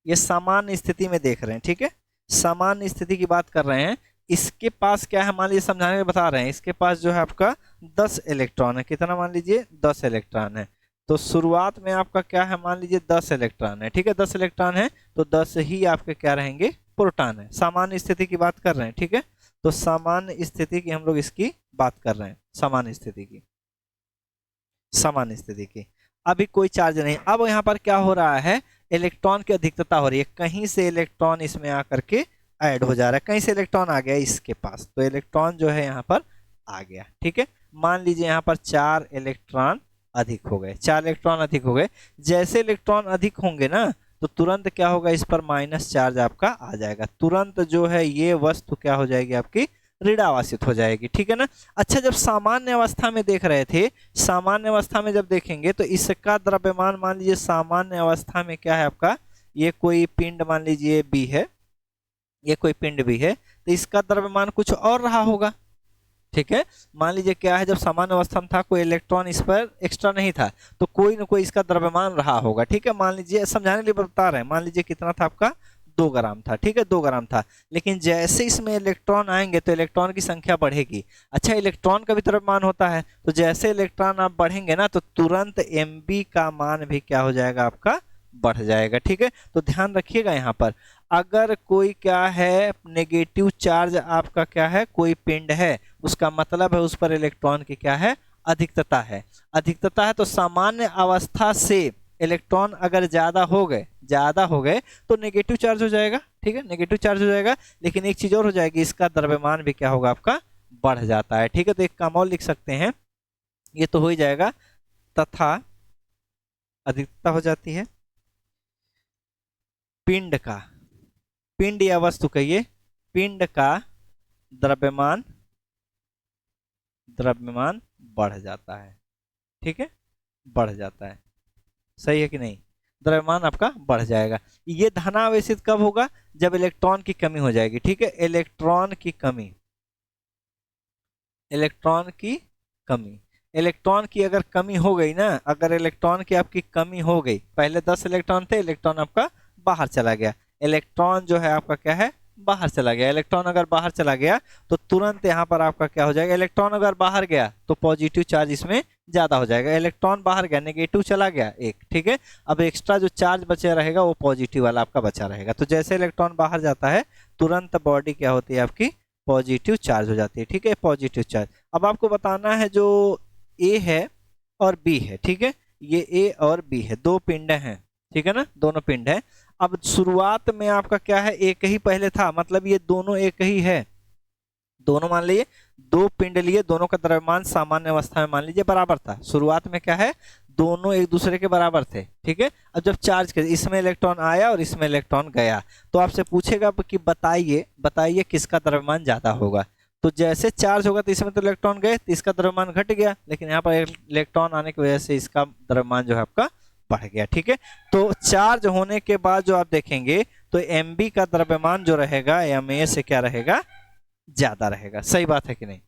ये सामान्य स्थिति में देख रहे हैं, ठीक है, सामान्य स्थिति की बात कर रहे हैं, इसके पास क्या है, मान लीजिए समझाने में बता रहे हैं, इसके पास जो है आपका 10 इलेक्ट्रॉन है, कितना, मान लीजिए 10 इलेक्ट्रॉन है। तो शुरुआत में आपका क्या है, मान लीजिए 10 इलेक्ट्रॉन है, ठीक है, 10 इलेक्ट्रॉन है तो 10 ही आपके क्या रहेंगे, प्रोटॉन है, सामान्य स्थिति की बात कर रहे हैं, ठीक है। तो सामान्य स्थिति की हम लोग इसकी बात कर रहे हैं, सामान्य स्थिति की, सामान्य स्थिति की, अभी कोई चार्ज नहीं। अब यहाँ पर क्या हो रहा है, इलेक्ट्रॉन की अधिकता हो रही है, कहीं से इलेक्ट्रॉन इसमें आकर के ऐड हो जा रहा है, कहीं से इलेक्ट्रॉन आ गया इसके पास, तो इलेक्ट्रॉन जो है यहाँ पर आ गया, ठीक है। मान लीजिए यहाँ पर 4 इलेक्ट्रॉन अधिक हो गए, 4 इलेक्ट्रॉन अधिक हो गए, जैसे इलेक्ट्रॉन अधिक होंगे ना तो तुरंत क्या होगा, इस पर माइनस चार्ज आपका आ जाएगा, तुरंत जो है ये वस्तु क्या हो जाएगी आपकी, ऋणावासित हो जाएगी, ठीक है ना। अच्छा, जब सामान्य अवस्था में देख रहे थे, सामान्य अवस्था में जब देखेंगे तो इसका द्रव्यमान, मान लीजिए सामान्य अवस्था में क्या है आपका, ये कोई पिंड मान लीजिए बी है, ये कोई पिंड भी है, तो इसका द्रव्यमान कुछ और रहा होगा, ठीक है। मान लीजिए क्या है, जब सामान्य अवस्था में था, कोई इलेक्ट्रॉन इस पर एक्स्ट्रा नहीं था, तो कोई ना कोई इसका द्रव्यमान रहा होगा, ठीक है। मान लीजिए, समझाने के लिए बता रहे हैं, मान लीजिए कितना था आपका, 2 ग्राम था, ठीक है, 2 ग्राम था, लेकिन जैसे इसमें इलेक्ट्रॉन आएंगे तो इलेक्ट्रॉन की संख्या बढ़ेगी। अच्छा, इलेक्ट्रॉन का भी द्रव्यमान होता है, तो जैसे इलेक्ट्रॉन आप बढ़ेंगे ना तो तुरंत Mb का मान भी क्या हो जाएगा आपका, बढ़ जाएगा, ठीक है। तो ध्यान रखिएगा, यहाँ पर अगर कोई क्या है, नेगेटिव चार्ज आपका क्या है, कोई पिंड है, उसका मतलब है उस पर इलेक्ट्रॉन की क्या है, अधिकता है, अधिकता है, तो सामान्य अवस्था से इलेक्ट्रॉन अगर ज्यादा हो गए तो नेगेटिव चार्ज हो जाएगा, ठीक है, नेगेटिव चार्ज हो जाएगा। लेकिन एक चीज और हो जाएगी, इसका द्रव्यमान भी क्या होगा आपका, बढ़ जाता है। ठीक है, तो एक काम और लिख सकते हैं, ये तो हो ही जाएगा, तथा अधिकता हो जाती है पिंड का, पिंड या वस्तु कहिए, पिंड का द्रव्यमान, द्रव्यमान बढ़ जाता है। ठीक है, बढ़ जाता है, सही है कि नहीं, द्रव्यमान आपका बढ़ जाएगा। ये धनावेशित कब होगा, जब इलेक्ट्रॉन की कमी हो जाएगी। ठीक है, इलेक्ट्रॉन की कमी, इलेक्ट्रॉन की कमी, इलेक्ट्रॉन की अगर कमी हो गई ना, अगर इलेक्ट्रॉन की आपकी कमी हो गई, पहले 10 इलेक्ट्रॉन थे, इलेक्ट्रॉन आपका बाहर चला गया, इलेक्ट्रॉन जो है आपका क्या है, बाहर चला गया। इलेक्ट्रॉन अगर बाहर चला गया तो तुरंत यहाँ पर आपका क्या हो जाएगा, इलेक्ट्रॉन अगर बाहर गया तो पॉजिटिव चार्ज इसमें ज्यादा हो जाएगा। इलेक्ट्रॉन बाहर गया, नेगेटिव चला गया एक, ठीक है, अब एक्स्ट्रा जो चार्ज बचा रहेगा वो पॉजिटिव वाला आपका बचा रहेगा। तो जैसे इलेक्ट्रॉन बाहर जाता है तुरंत बॉडी क्या होती है आपकी, पॉजिटिव चार्ज हो जाती है। ठीक है, पॉजिटिव चार्ज। अब आपको बताना है जो ए है और बी है, ठीक है, ये ए और बी है, दो पिंड हैं, ठीक है ना, दोनों पिंड है। अब शुरुआत में आपका क्या है, एक ही पहले था, मतलब ये दोनों एक ही है, दोनों मान लीजिए दो पिंड लिए, दोनों का द्रव्यमान सामान्य अवस्था में मान लीजिए बराबर था। शुरुआत में क्या है, दोनों एक दूसरे के बराबर थे। ठीक है, अब जब चार्ज कर, इसमें इलेक्ट्रॉन आया और इसमें इलेक्ट्रॉन गया, तो आपसे पूछेगा कि बताइए, बताइए किसका द्रव्यमान ज्यादा होगा। तो जैसे चार्ज होगा तो इसमें तो इलेक्ट्रॉन गए तो इसका द्रव्यमान घट गया, लेकिन यहाँ पर इलेक्ट्रॉन आने की वजह से इसका द्रव्यमान जो है आपका बढ़ गया। ठीक है, तो चार्ज होने के बाद जो आप देखेंगे तो Mb का द्रव्यमान जो रहेगा Ma से क्या रहेगा, ज्यादा रहेगा। सही बात है कि नहीं,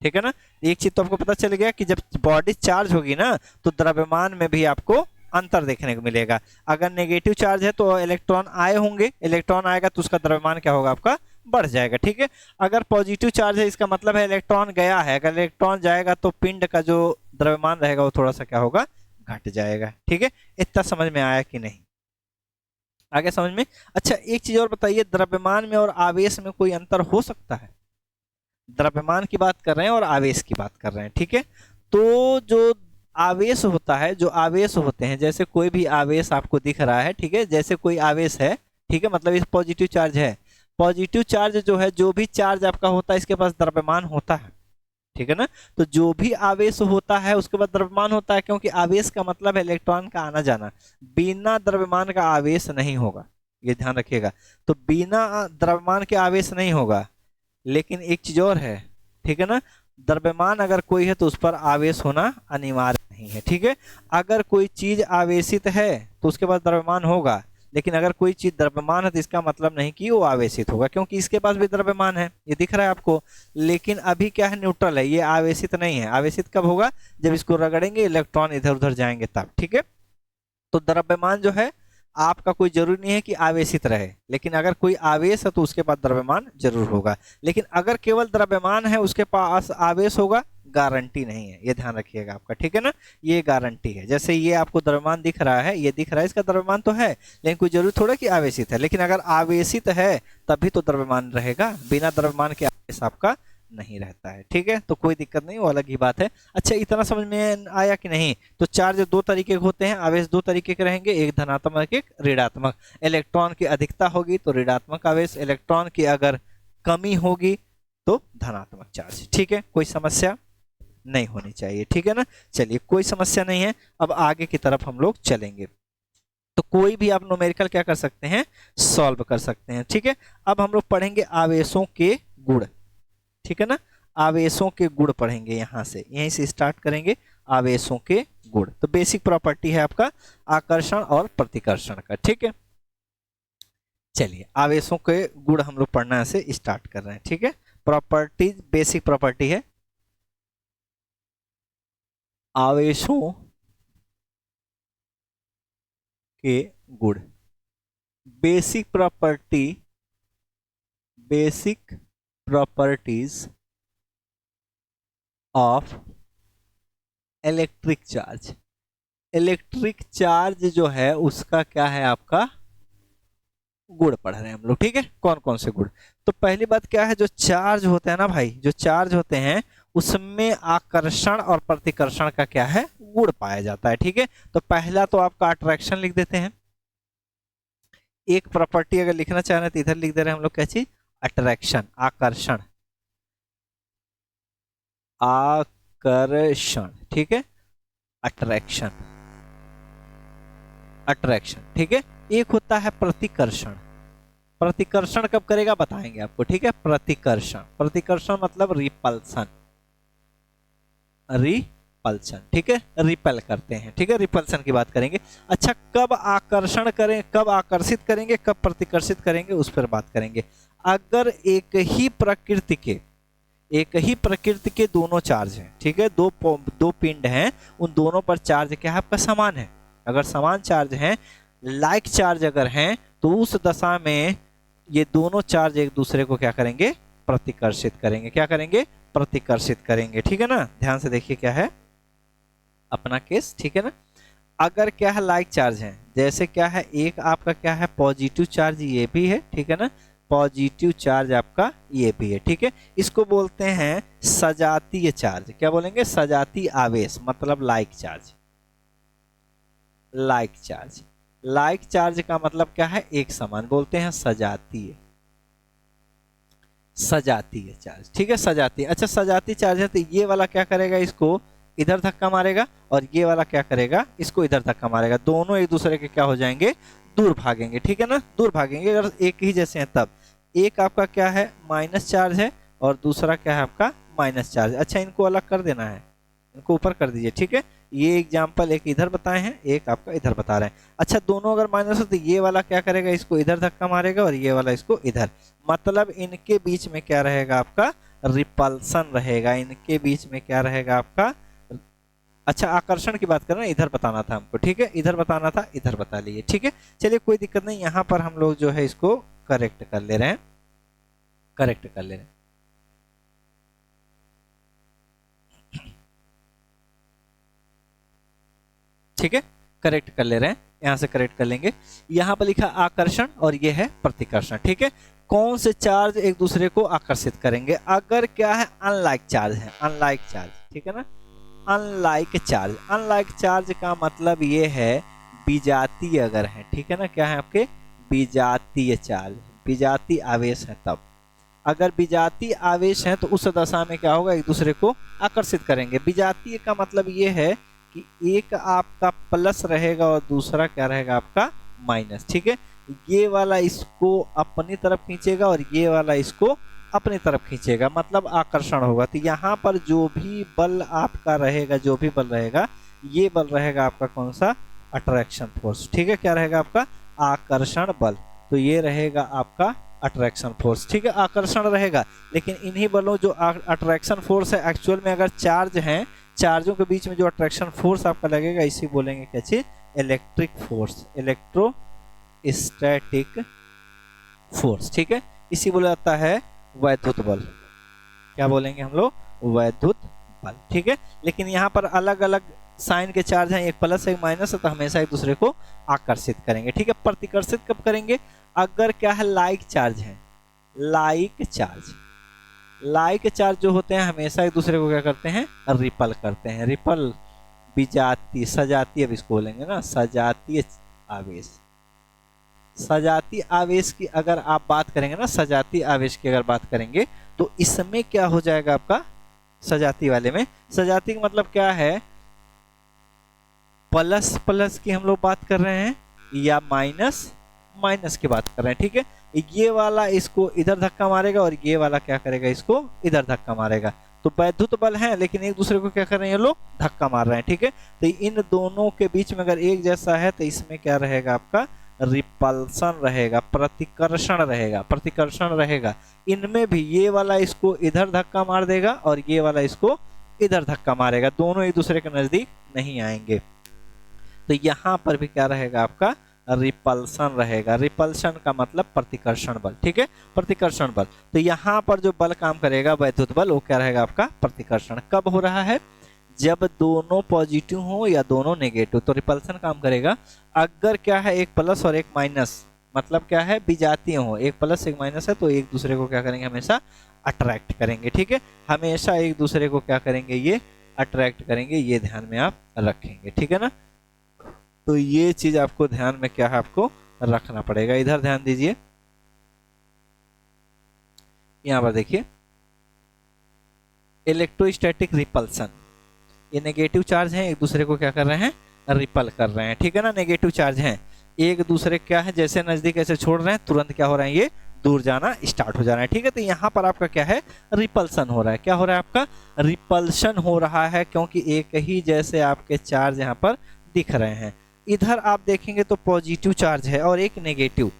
ठीक है ना। एक चीज तो आपको पता चल गया कि जब बॉडी चार्ज होगी ना तो द्रव्यमान में भी आपको अंतर देखने को मिलेगा। अगर नेगेटिव चार्ज है तो इलेक्ट्रॉन आए होंगे, इलेक्ट्रॉन आएगा तो उसका द्रव्यमान क्या होगा आपका, बढ़ जाएगा। ठीक है, अगर पॉजिटिव चार्ज है इसका मतलब है इलेक्ट्रॉन गया है, अगर इलेक्ट्रॉन जाएगा तो पिंड का जो द्रव्यमान रहेगा वो थोड़ा सा क्या होगा, घट जाएगा। ठीक है, इतना समझ में आया कि नहीं, आगे समझ में। अच्छा एक चीज और बताइए, द्रव्यमान में और आवेश में कोई अंतर हो सकता है। द्रव्यमान की बात कर रहे हैं और आवेश की बात कर रहे हैं। ठीक है, तो जो आवेश होता है, जो आवेश होते हैं, जैसे कोई भी आवेश आपको दिख रहा है, ठीक है, जैसे कोई आवेश है, ठीक है, मतलब इस पॉजिटिव चार्ज है, पॉजिटिव चार्ज जो है, जो भी चार्ज आपका होता है इसके पास द्रव्यमान होता है। ठीक है ना, तो जो भी आवेश होता है उसके बाद द्रव्यमान होता है, क्योंकि आवेश का मतलब है इलेक्ट्रॉन का आना जाना, बिना द्रव्यमान का आवेश नहीं होगा, ये ध्यान रखिएगा। तो बिना द्रव्यमान के आवेश नहीं होगा। लेकिन एक चीज और है, ठीक है ना, द्रव्यमान अगर कोई है तो उस पर आवेश होना अनिवार्य नहीं है। ठीक है, अगर कोई चीज आवेशित है तो उसके पास द्रव्यमान होगा, लेकिन अगर कोई चीज द्रव्यमान है तो इसका मतलब नहीं कि वो आवेशित होगा, क्योंकि इसके पास भी द्रव्यमान है, ये दिख रहा है आपको, लेकिन अभी क्या है, न्यूट्रल है, ये आवेशित नहीं है। आवेशित कब होगा, जब इसको रगड़ेंगे इलेक्ट्रॉन इधर उधर जाएंगे तब। ठीक है, तो द्रव्यमान जो है आपका कोई जरूरी नहीं है कि आवेशित रहे, लेकिन अगर कोई आवेश है तो उसके पास द्रव्यमान जरूर होगा। लेकिन अगर केवल द्रव्यमान है उसके पास आवेश होगा, गारंटी नहीं है, ये ध्यान रखिएगा आपका। ठीक है ना, ये गारंटी है। जैसे ये आपको द्रव्यमान दिख रहा है, ये दिख रहा है, इसका द्रव्यमान तो है, लेकिन कोई जरूरी थोड़ा कि आवेशित है। लेकिन अगर आवेशित है तभी तो द्रव्यमान रहेगा, बिना द्रव्यमान के आवेश आपका नहीं रहता है। ठीक है, तो कोई दिक्कत नहीं, वो अलग ही बात है। अच्छा इतना समझ में आया कि नहीं। तो चार्ज दो तरीके के होते हैं, आवेश दो तरीके के रहेंगे, एक धनात्मक एक ऋणात्मक। इलेक्ट्रॉन की अधिकता होगी तो ऋणात्मक आवेश, इलेक्ट्रॉन की अगर कमी होगी तो धनात्मक चार्ज। ठीक है, कोई समस्या नहीं होनी चाहिए। ठीक है ना, चलिए कोई समस्या नहीं है। अब आगे की तरफ हम लोग चलेंगे, तो कोई भी आप न्यूमेरिकल क्या कर सकते हैं, सॉल्व कर सकते हैं। ठीक है, अब हम लोग पढ़ेंगे आवेशों के गुण। ठीक है ना, आवेशों के गुण पढ़ेंगे, यहां से, यहीं से स्टार्ट करेंगे, आवेशों के गुण। तो बेसिक प्रॉपर्टी है आपका आकर्षण और प्रतिकर्षण का। ठीक है, चलिए आवेशों के गुण हम लोग पढ़ना से स्टार्ट कर रहे हैं। ठीक है, प्रॉपर्टीज, बेसिक प्रॉपर्टी है आवेशों के गुण। Basic property, basic properties of electric charge. Electric charge जो है उसका क्या है आपका गुण पढ़ रहे हैं हम लोग। ठीक है, कौन कौन से गुण। तो पहली बात क्या है, जो चार्ज होते हैं ना भाई, जो चार्ज होते हैं उसमें आकर्षण और प्रतिकर्षण का क्या है, गुण पाया जाता है। ठीक है, तो पहला तो आपका अट्रैक्शन लिख देते हैं, एक प्रॉपर्टी अगर लिखना चाह रहे हैं तो इधर लिख दे रहे हैं हम लोग क्या चीज, अट्रैक्शन, आकर्षण, आकर्षण, ठीक है, अट्रैक्शन, अट्रैक्शन, ठीक है। एक होता है प्रतिकर्षण, प्रतिकर्षण कब करेगा बताएंगे आपको, ठीक है। प्रतिकर्षण, प्रतिकर्षण मतलब रिपल्सन, रिपल्सन, ठीक है, रिपेल करते हैं, ठीक है, रिपल्सन की बात करेंगे। अच्छा, कब आकर्षण करें, कब आकर्षित करेंगे, कब प्रतिकर्षित करेंगे, उस पर बात करेंगे। अगर एक ही प्रकृति के दोनों चार्ज हैं, ठीक है, दो पिंड हैं, उन दोनों पर चार्ज क्या है आपका, समान है। अगर समान चार्ज हैं, लाइक चार्ज अगर हैं, तो उस दशा में ये दोनों चार्ज एक दूसरे को क्या करेंगे, प्रतिकर्षित करेंगे। क्या करेंगे, प्रतिकर्षित करेंगे, ठीक है ना। ध्यान से देखिए क्या है अपना केस, ठीक है ना। अगर क्या है लाइक चार्ज है, जैसे क्या है एक आपका क्या है पॉजिटिव चार्ज ये भी है, ठीक है ना, पॉजिटिव चार्ज आपका ये भी है, ठीक है। इसको बोलते हैं सजातीय चार्ज। क्या बोलेंगे, सजातीय आवेश, मतलब like charge, like charge. Like charge का मतलब क्या है, एक समान, बोलते हैं सजातीय, सजातीय चार्ज, ठीक है, सजातीय। अच्छा, सजातीय चार्ज है तो ये वाला क्या करेगा, इसको इधर धक्का मारेगा, और ये वाला क्या करेगा, इसको इधर धक्का मारेगा। दोनों एक दूसरे के क्या हो जाएंगे, दूर भागेंगे, ठीक है ना, दूर भागेंगे। अगर एक ही जैसे हैं तब एक आपका क्या है माइनस चार्ज है, और दूसरा क्या है आपका माइनस चार्ज। अच्छा, इनको अलग कर देना है, इनको ऊपर कर दीजिए, ठीक है। ये एग्जाम्पल एक इधर बताए हैं, एक आपका इधर बता रहे हैं। अच्छा, दोनों अगर माइनस हो तो ये वाला क्या करेगा, इसको इधर धक्का मारेगा, और ये वाला इसको इधर, मतलब इनके बीच में क्या रहेगा आपका, रिपल्सन रहेगा, इनके बीच में क्या रहेगा आपका। अच्छा, आकर्षण की बात कर रहे हैं, इधर बताना था हमको, ठीक है, इधर बताना था, इधर बता लीजिए, ठीक है। चलिए कोई दिक्कत नहीं, यहाँ पर हम लोग जो है इसको करेक्ट कर ले रहे हैं, करेक्ट कर ले रहे हैं, ठीक है, करेक्ट कर ले रहे हैं, यहां से करेक्ट कर लेंगे। यहां पर लिखा आकर्षण और ये है प्रतिकर्षण, ठीक है। कौन से चार्ज एक दूसरे को आकर्षित करेंगे, अगर क्या है अनलाइक चार्ज है, अनलाइक चार्ज, ठीक है ना, अनलाइक चार्ज। अनलाइक चार्ज का मतलब ये है विजातीय अगर है, ठीक है ना, क्या है आपके विजातीय चार्ज, विजातीय आवेश है। तब अगर विजातीय आवेश है तो उस दशा में क्या होगा, एक दूसरे को आकर्षित करेंगे। विजातीय का मतलब ये है कि एक आपका प्लस रहेगा और दूसरा क्या रहेगा आपका माइनस, ठीक है। ये वाला इसको अपनी तरफ खींचेगा और ये वाला इसको अपनी तरफ खींचेगा, मतलब आकर्षण होगा। तो यहाँ पर जो भी बल आपका रहेगा, जो भी बल रहेगा, ये बल रहेगा आपका कौन सा, अट्रैक्शन फोर्स, ठीक है। क्या रहेगा आपका आकर्षण बल, तो ये रहेगा आपका अट्रैक्शन फोर्स, ठीक है, आकर्षण रहेगा। लेकिन इन्हीं बलों जो अट्रैक्शन फोर्स है, एक्चुअल में अगर चार्ज हैं, चार्जों के बीच में जो अट्रैक्शन फोर्स आपका लगेगा, इसी बोलेंगे क्या चीज, इलेक्ट्रिक फोर्स, इलेक्ट्रोस्टैटिक फोर्स, ठीक है। इसी बोला जाता है वैद्युत बल। क्या बोलेंगे हम लोग, वैद्युत बल, ठीक है। लेकिन यहाँ पर अलग अलग साइन के चार्ज हैं, एक प्लस एक माइनस है, तो हमेशा एक दूसरे को आकर्षित करेंगे, ठीक है। प्रतिकर्षित कब करेंगे, अगर क्या है लाइक चार्ज है, लाइक चार्ज, लाइक चार्ज जो होते हैं हमेशा एक दूसरे को क्या करते हैं, रिपल करते हैं। रिपल, विजातीय, सजातीय, अब इसको बोलेंगे ना, सजातीय आवेश। सजातीय आवेश की अगर आप बात करेंगे ना, सजातीय आवेश की अगर बात करेंगे तो इसमें क्या हो जाएगा आपका, सजातीय वाले में, सजातीय का मतलब क्या है, प्लस प्लस की हम लोग बात कर रहे हैं या माइनस माइनस की बात कर रहे हैं, ठीक है। ये वाला इसको इधर धक्का मारेगा और ये वाला क्या करेगा, इसको इधर धक्का मारेगा। तो वैद्युत बल है, लेकिन एक दूसरे को क्या कर रहे हैं, ये लोग धक्का मार रहे हैं, ठीक है। तो इन दोनों के बीच में अगर एक जैसा है तो इसमें क्या रहेगा आपका, रिपल्सन रहेगा, प्रतिकर्षण रहेगा, प्रतिकर्षण रहेगा। इनमें भी ये वाला इसको इधर धक्का मार देगा और ये वाला इसको इधर धक्का मारेगा, दोनों एक दूसरे के नजदीक नहीं आएंगे। तो यहाँ पर भी क्या रहेगा आपका, रिपल्सन रहेगा। रिपल्सन का मतलब प्रतिकर्षण बल, ठीक है, प्रतिकर्षण बल। तो यहाँ पर जो बल काम करेगा वैद्युत बल, वो क्या रहेगा आपका प्रतिकर्षण। कब हो रहा है, जब दोनों पॉजिटिव हो या दोनों नेगेटिव, तो रिपल्सन काम करेगा। अगर क्या है एक प्लस और एक माइनस, मतलब क्या है विजातीय हो, एक प्लस एक माइनस है, तो एक दूसरे को क्या करेंगे, हमेशा अट्रैक्ट करेंगे, ठीक है, हमेशा एक दूसरे को क्या करेंगे, ये अट्रैक्ट करेंगे। ये ध्यान में आप रखेंगे, ठीक है ना। तो ये चीज आपको ध्यान में क्या है, आपको रखना पड़ेगा। इधर ध्यान दीजिए, यहां पर देखिए इलेक्ट्रोस्टैटिक रिपल्सन, ये नेगेटिव चार्ज हैं, एक दूसरे को क्या कर रहे हैं, रिपल कर रहे हैं, ठीक है ना। नेगेटिव चार्ज हैं, एक दूसरे क्या है, जैसे नजदीक ऐसे छोड़ रहे हैं, तुरंत क्या हो रहा है, ये दूर जाना स्टार्ट हो जा रहा है, ठीक है। तो यहाँ पर आपका क्या है, रिपल्सन हो रहा है। क्या हो रहा है, आपका रिपल्शन हो रहा है, क्योंकि एक ही जैसे आपके चार्ज यहाँ पर दिख रहे हैं। इधर आप देखेंगे तो पॉजिटिव चार्ज है और एक नेगेटिव,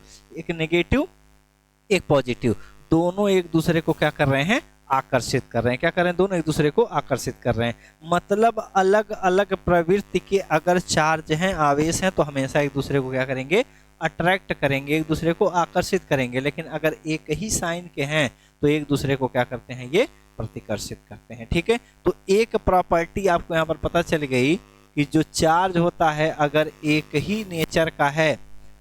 एक पॉजिटिव, दोनों एक दूसरे को क्या कर रहे हैं, आकर्षित कर रहे हैं। क्या कर रहे हैं, दोनों एक दूसरे को आकर्षित कर रहे हैं। मतलब अलग अलग प्रवृत्ति के अगर चार्ज हैं, आवेश हैं, तो हमेशा एक दूसरे को क्या करेंगे, अट्रैक्ट करेंगे, एक दूसरे को आकर्षित करेंगे। लेकिन अगर एक ही साइन के हैं तो एक दूसरे को क्या करते हैं, ये प्रतिकर्षित करते हैं, ठीक है। तो एक प्रॉपर्टी आपको यहाँ पर पता चल गई कि जो चार्ज होता है अगर एक ही नेचर का है,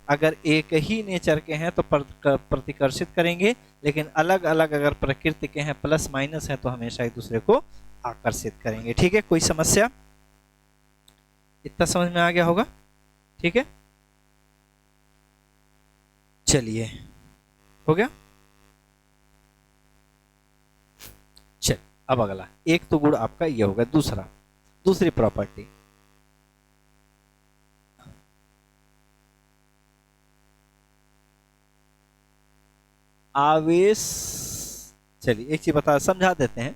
अगर एक ही नेचर के हैं तो प्रतिकर्षित करेंगे, लेकिन अलग अलग अगर प्रकृति के हैं, प्लस माइनस हैं, तो हमेशा एक दूसरे को आकर्षित करेंगे, ठीक है। कोई समस्या, इतना समझ में आ गया होगा, ठीक है। चलिए, हो गया। चल, अब अगला, एक तो गुण आपका ये होगा। दूसरी प्रॉपर्टी, आवेश। चलिए एक चीज बता, समझा देते हैं।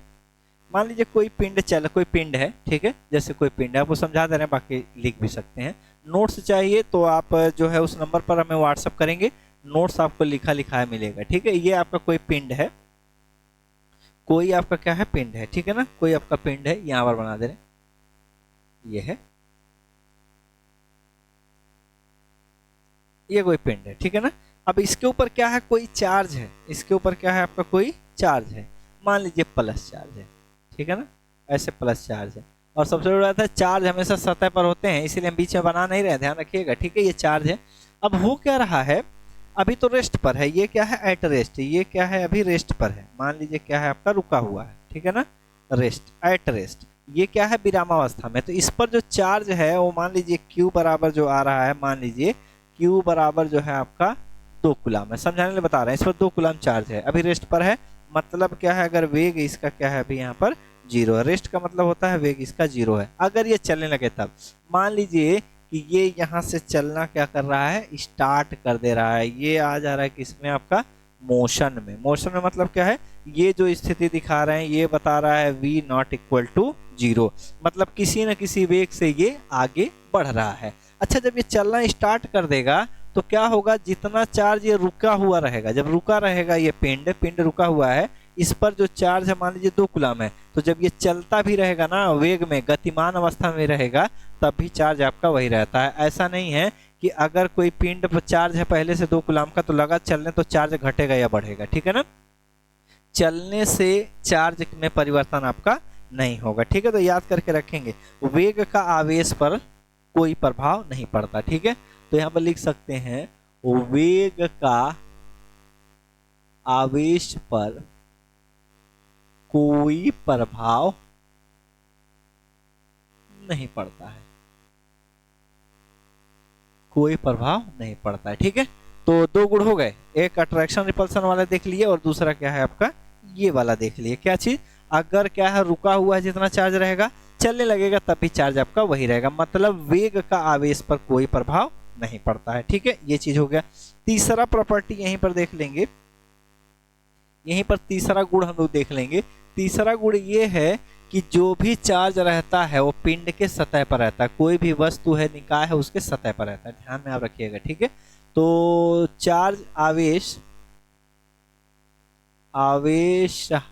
मान लीजिए कोई पिंड है, ठीक है, जैसे कोई पिंड है, आपको समझा दे रहे हैं, बाकी लिख भी सकते हैं। नोट्स चाहिए तो आप जो है उस नंबर पर हमें व्हाट्सअप करेंगे, नोट्स आपको लिखा लिखाया मिलेगा, ठीक है। ये आपका कोई पिंड है, कोई आपका क्या है, पिंड है, ठीक है ना। कोई आपका पिंड है, यहां पर बना दे रहे हैं, ये है, ये कोई पिंड है, ठीक है ना। अब इसके ऊपर क्या है, कोई चार्ज है, इसके ऊपर क्या है, आपका कोई चार्ज है, मान लीजिए प्लस चार्ज है, ठीक है ना, ऐसे प्लस चार्ज है। और सबसे बड़ी बात है, चार्ज हमेशा सतह पर होते हैं, इसीलिए हम बीच में बना नहीं रहे, ध्यान रखिएगा, ठीक है। ये चार्ज है। अब हो क्या रहा है, अभी तो रेस्ट पर है, ये क्या है, एट रेस्ट, ये क्या है, अभी रेस्ट पर है, मान लीजिए क्या है, आपका रुका हुआ है, ठीक है ना, रेस्ट, एट रेस्ट। ये क्या है, विरामावस्था में। तो इस पर जो चार्ज है वो मान लीजिए Q बराबर जो आ रहा है, मान लीजिए Q बराबर जो है आपका 2 कूलम है, समझाने के लिए बता रहे हैं। इस पर 2 कूलम चार्ज है, अभी रेस्ट पर है। मतलब क्या है, अगर वेग इसका क्या है, अभी यहाँ पर 0 है, रेस्ट का मतलब होता है वेग इसका 0 है। अगर ये चलने लगे तब मान लीजिए कि ये यहाँ से चलना क्या कर रहा है, स्टार्ट कर दे रहा है, ये आ जा रहा है किसमें, आपका मोशन में। मोशन में मतलब क्या है, ये जो स्थिति दिखा रहे हैं ये बता रहा है v नॉट इक्वल टू 0, मतलब किसी न किसी वेग से ये आगे बढ़ रहा है। अच्छा, जब ये चलना स्टार्ट कर देगा तो क्या होगा, जितना चार्ज ये रुका हुआ रहेगा, जब रुका रहेगा ये पिंड रुका हुआ है, इस पर जो चार्ज है मान लीजिए 2 कूलम है, तो जब ये चलता भी रहेगा ना, वेग में गतिमान अवस्था में रहेगा, तब भी चार्ज आपका वही रहता है। ऐसा नहीं है कि अगर कोई पिंड पर चार्ज है पहले से 2 कूलम का, तो लगा चलने तो चार्ज घटेगा या बढ़ेगा, ठीक है ना। चलने से चार्ज में परिवर्तन आपका नहीं होगा, ठीक है। तो याद करके रखेंगे, वेग का आवेश पर कोई प्रभाव नहीं पड़ता, ठीक है। तो यहां पर लिख सकते हैं, वेग का आवेश पर कोई प्रभाव नहीं पड़ता है, कोई प्रभाव नहीं पड़ता है, ठीक है। तो 2 गुण हो गए, एक अट्रैक्शन रिपल्सन वाला देख लिए और दूसरा क्या है आपका ये वाला देख लिए। क्या चीज, अगर क्या है रुका हुआ है, जितना चार्ज रहेगा, चलने लगेगा तब भी चार्ज आपका वही रहेगा, मतलब वेग का आवेश पर कोई प्रभाव नहीं पड़ता है, ठीक है। ये चीज हो गया। तीसरा प्रॉपर्टी यहीं पर देख लेंगे, यहीं पर तीसरा गुण हम लोग देख लेंगे। तीसरा गुण ये है कि जो भी चार्ज रहता है वो पिंड के सतह पर रहता है, कोई भी वस्तु है, निकाय है, उसके सतह पर रहता है, ध्यान में आप रखिएगा, ठीक है। तो चार्ज आवेश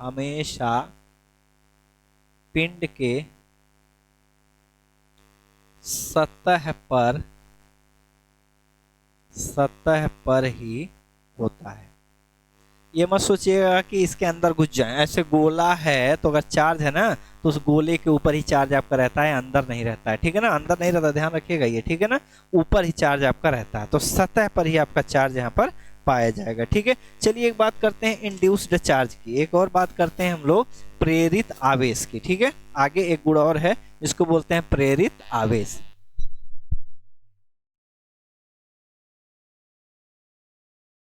हमेशा पिंड के सतह पर ही होता है। ये मत सोचिएगा कि इसके अंदर घुस जाए, ऐसे गोला है तो अगर चार्ज है ना तो उस गोले के ऊपर ही चार्ज आपका रहता है, अंदर नहीं रहता है, ठीक है ना, अंदर नहीं रहता, ध्यान रखिएगा ये, ठीक है ना, ऊपर ही चार्ज आपका रहता है। तो सतह पर ही आपका चार्ज यहाँ पर पाया जाएगा, ठीक है। चलिए एक बात करते हैं इंड्यूस्ड चार्ज की, एक और बात करते हैं हम लोग प्रेरित आवेश की, ठीक है। आगे एक गुण और है जिसको बोलते हैं प्रेरित आवेश।